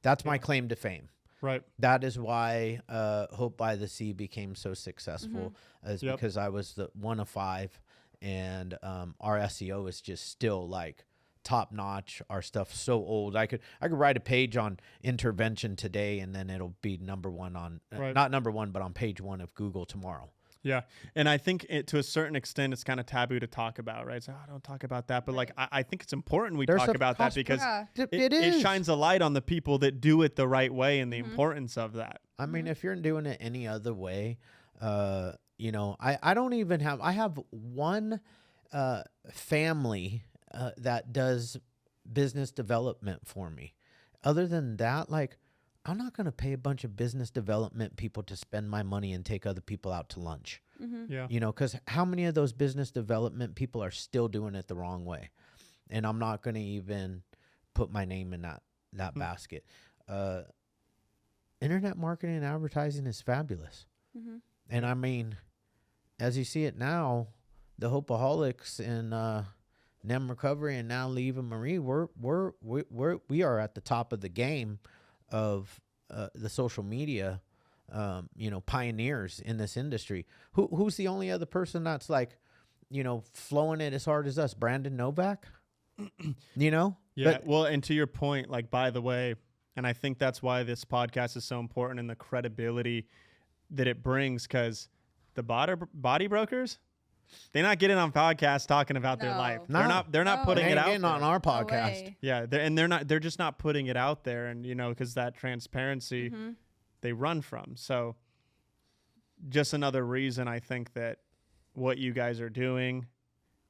That's my claim to fame. Right. That is why Hope by the Sea became so successful, is because I was the one of 5, and our SEO is just still like top notch. Our stuff's so old. I could write a page on intervention today, and then it'll be number 1 on not number 1, but on page 1 of Google tomorrow. Yeah. And I think to a certain extent, it's kind of taboo to talk about, right? So don't talk about that. But like, I think it's important we talk about that because it shines a light on the people that do it the right way and the importance of that. I mean, if you're doing it any other way, you know, I don't even have, I have one family that does business development for me. Other than that, like, I'm not going to pay a bunch of business development people to spend my money and take other people out to lunch. Yeah. You know, because how many of those business development people are still doing it the wrong way? And I'm not going to even put my name in that basket. Internet marketing and advertising is fabulous. And I mean, as you see it now, the Hopeaholics and Nem Recovery and now Leave and Marie, we are at the top of the game of the social media, you know, pioneers in this industry. Who's the only other person that's like, you know, flowing it as hard as us? Brandon Novak, you know? Yeah. Well, and to your point, like, by the way, and I think that's why this podcast is so important and the credibility that it brings, because the body brokers, they're not getting on podcasts talking about their life. They're not putting it out there. On our podcast. Yeah, they're just not putting it out there, and you know, because that transparency they run from. So just another reason I think that what you guys are doing,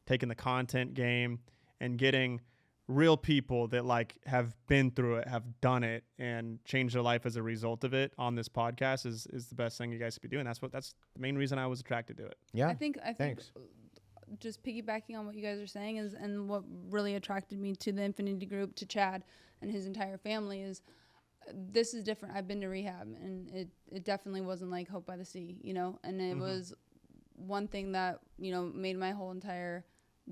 taking the content game and getting real people that like have been through it, have done it, and changed their life as a result of it on this podcast is the best thing you guys could be doing. That's the main reason I was attracted to it. Yeah. I think Thanks. Just piggybacking on what you guys are saying is, and what really attracted me to the Infinity Group, to Chad and his entire family, is this is different. I've been to rehab, and it definitely wasn't like Hope by the Sea, you know, and it was one thing that, you know, made my whole entire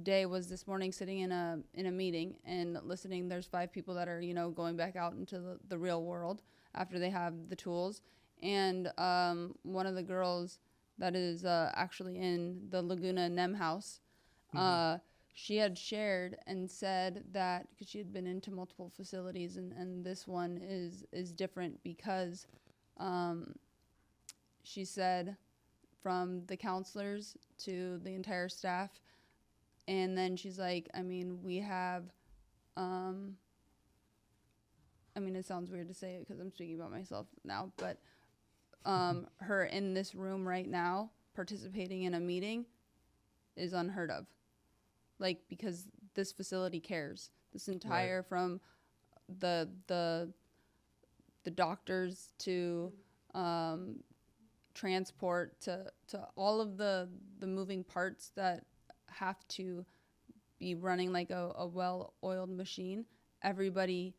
day was this morning sitting in a meeting and listening. There's 5 people that are, you know, going back out into the real world after they have the tools. And one of the girls that is actually in the Laguna Nem house, she had shared and said that, because she had been into multiple facilities, and this one is different because she said from the counselors to the entire staff. And then she's like, I mean, we have, I mean, it sounds weird to say it because I'm speaking about myself now, but her in this room right now participating in a meeting is unheard of. Like, because this facility cares. This entire, from the doctors to transport to all of the moving parts that have to be running like a well-oiled machine. Everybody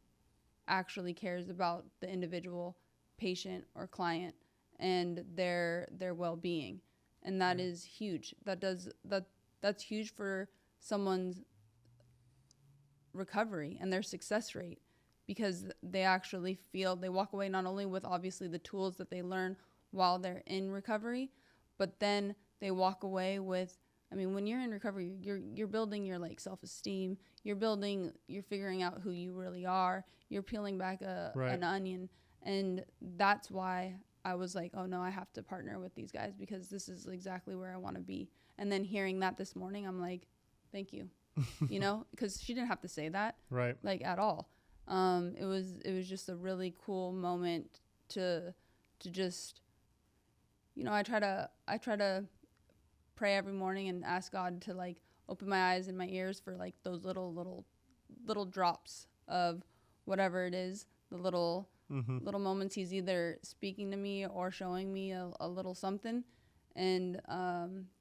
actually cares about the individual patient or client and their well-being, and that is huge. That's huge for someone's recovery and their success rate, because they actually feel they walk away not only with obviously the tools that they learn while they're in recovery, but then they walk away with, I mean, when you're in recovery, you're building your like self-esteem. You're figuring out who you really are. You're peeling back an onion, and that's why I was like, oh no, I have to partner with these guys, because this is exactly where I want to be. And then hearing that this morning, I'm like, thank you, you know, because she didn't have to say that, right? Like at all. It was just a really cool moment to just, you know, I try to pray every morning and ask God to like open my eyes and my ears for like those little drops of whatever it is, the little moments he's either speaking to me or showing me a little something. And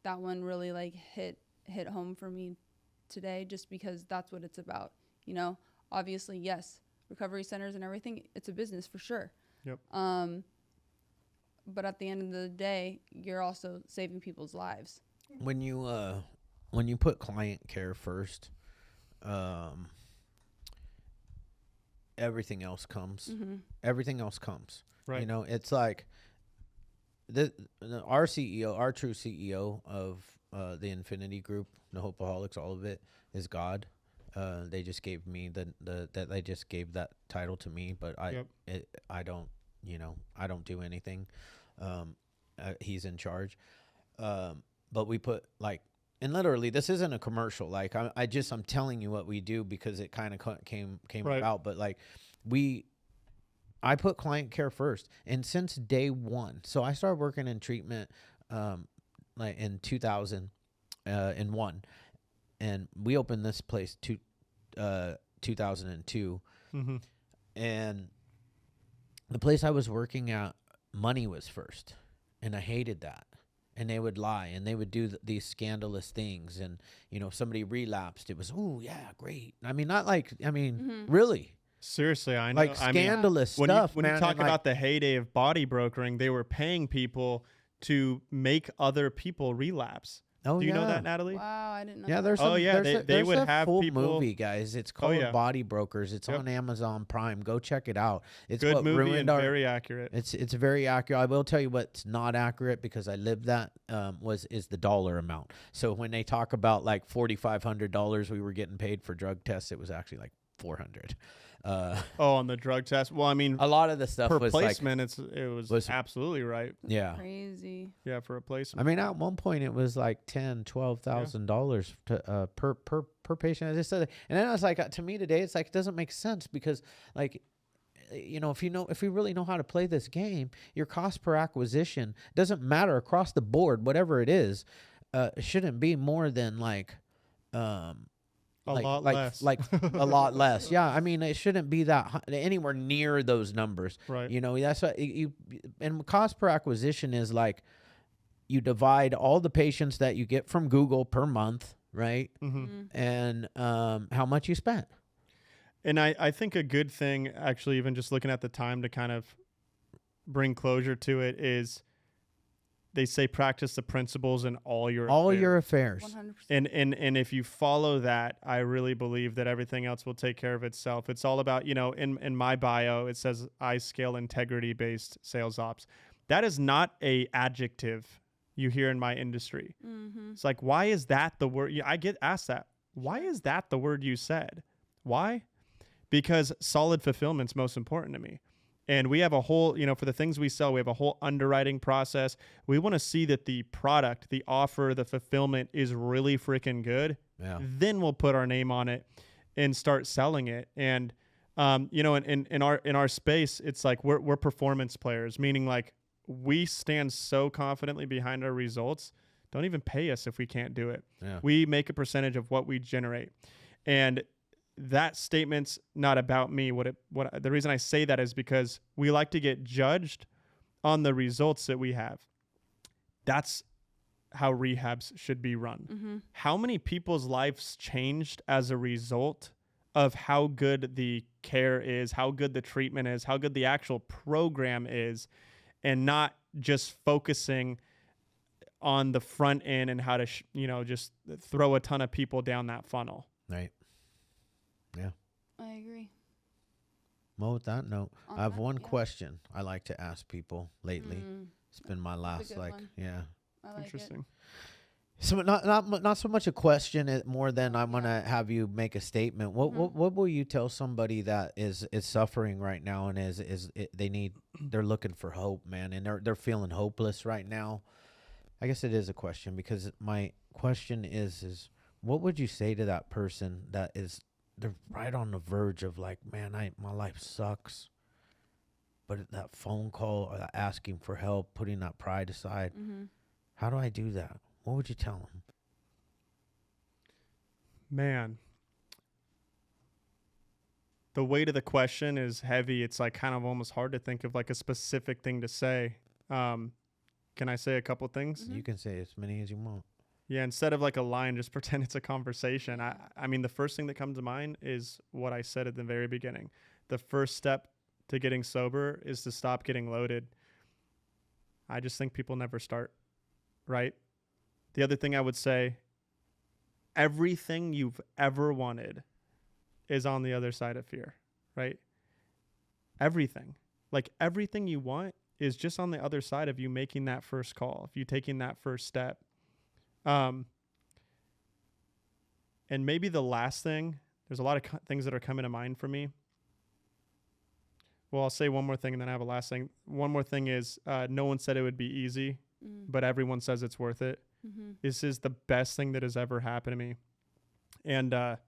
that one really like hit home for me today, just because that's what it's about. You know, obviously, yes, recovery centers and everything, it's a business for sure. Yep. But at the end of the day, you're also saving people's lives. When you put client care first, everything else comes. Mm-hmm. Everything else comes. Right. You know, it's like our CEO, our true CEO of the Infinity Group, the Hopeaholics, all of it is God. They just gave me they just gave that title to me, but I don't, you know, I don't do anything. He's in charge. But we put like, and literally this isn't a commercial. Like I'm telling you what we do because it kind of came Right. about, but like I put client care first. And since day one, so I started working in treatment, like in 2001, and we opened this place 2002. Mm-hmm. And the place I was working at, money was first. And I hated that. And they would lie and they would do these scandalous things. And, you know, if somebody relapsed, it was, oh, yeah, great. I mean, not like, really. Seriously, I know. Like scandalous stuff. When you talk about the heyday of body brokering, they were paying people to make other people relapse. Oh, do you know that, Natalie? Wow, I didn't know. Yeah, that. there's some, they would a have full people movie, guys. It's called Body Brokers. It's Yep. on Amazon Prime. Go check it out. It's good what movie ruined and very accurate. It's very accurate. I will tell you what's not accurate because I lived that is the dollar amount. So when they talk about like $4,500 we were getting paid for drug tests, it was actually like $400. On the drug test. Well, I mean, a lot of the stuff per was placement, it was absolutely right. That's yeah, crazy. Yeah, for a placement. I mean, at one point it was like $10,000-$12,000 to per patient. I just said, and then I was like, to me today, it's like it doesn't make sense because, like, you know, if we really know how to play this game, your cost per acquisition doesn't matter across the board, whatever it is, shouldn't be more than like. A lot less. Like a lot less. Yeah, I mean, it shouldn't be that anywhere near those numbers. Right. You know, that's what and cost per acquisition is like you divide all the patients that you get from Google per month, right? Mm-hmm. And how much you spent. And I think a good thing, actually, even just looking at the time to kind of bring closure to it, is they say practice the principles in all your affairs. 100%. And if you follow that, I really believe that everything else will take care of itself. It's all about, you know, in my bio, it says I scale integrity-based sales ops. That is not a adjective you hear in my industry. Mm-hmm. It's like, why is that the word? I get asked that. Why is that the word you said? Why? Because solid fulfillment's most important to me. And we have a whole, you know, for the things we sell, we have a whole underwriting process. We want to see that the product, the offer, the fulfillment is really freaking good. Yeah. Then we'll put our name on it and start selling it. And, you know, in our space, it's like we're performance players, meaning like we stand so confidently behind our results. Don't even pay us if we can't do it. Yeah. We make a percentage of what we generate. And that statement's not about me. The reason I say that is because we like to get judged on the results that we have. That's how rehabs should be run. Mm-hmm. How many people's lives changed as a result of how good the care is, how good the treatment is, how good the actual program is, and not just focusing on the front end and how to, just throw a ton of people down that funnel. Right. Yeah. I agree. Well, with that note, On I have that, one yeah. question I like to ask people lately. It's been my last, good one. yeah. I like Interesting. So not so much a question, more than I'm gonna have you make a statement. What will you tell somebody that is suffering right now and they're looking for hope, man, and they're feeling hopeless right now? I guess it is a question, because my question is what would you say to that person that they're right on the verge of like, man, my life sucks, but that phone call or that asking for help, putting that pride aside, how do I do that? What would you tell them? Man, the weight of the question is heavy. It's like kind of almost hard to think of like a specific thing to say. Can I say a couple things? You can say as many as you want. Yeah, instead of like a line, just pretend it's a conversation. I mean, the first thing that comes to mind is what I said at the very beginning. The first step to getting sober is to stop getting loaded. I just think people never start, right? The other thing I would say, everything you've ever wanted is on the other side of fear, right? everything. Like everything you want is just on the other side of you making that first call, if you taking that first step. And maybe the last thing, there's a lot of things that are coming to mind for me. Well, I'll say one more thing and then I have a last thing. One more thing is no one said it would be easy, but everyone says it's worth it. Mm-hmm. This is the best thing that has ever happened to me. And the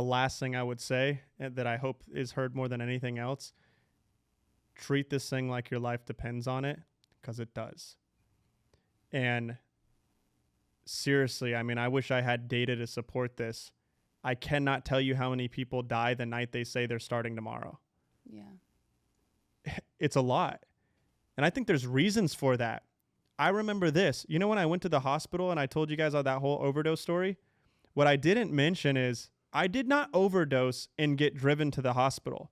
last thing I would say that I hope is heard more than anything else, treat this thing like your life depends on it, because it does. And seriously, I mean, I wish I had data to support this. I cannot tell you how many people die the night they say they're starting tomorrow. Yeah. It's a lot. And I think there's reasons for that. I remember this. You know, when I went to the hospital and I told you guys all that whole overdose story, what I didn't mention is I did not overdose and get driven to the hospital.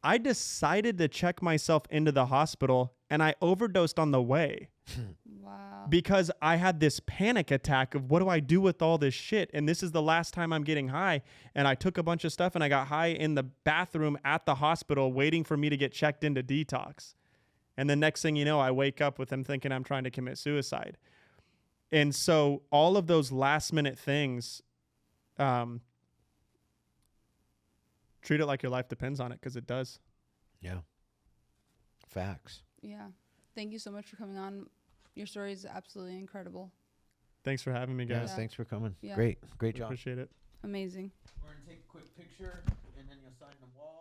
I decided to check myself into the hospital and I overdosed on the way. Wow. Because I had this panic attack of what do I do with all this shit? And this is the last time I'm getting high. And I took a bunch of stuff and I got high in the bathroom at the hospital waiting for me to get checked into detox. And the next thing you know, I wake up with them thinking I'm trying to commit suicide. And so all of those last minute things, treat it like your life depends on it, because it does. Yeah. Facts. Yeah. Thank you so much for coming on. Your story is absolutely incredible. Thanks for having me, guys. Yeah, thanks for coming. Yeah. Great job. Appreciate it. Amazing. We're going to take a quick picture and then you'll sign the wall.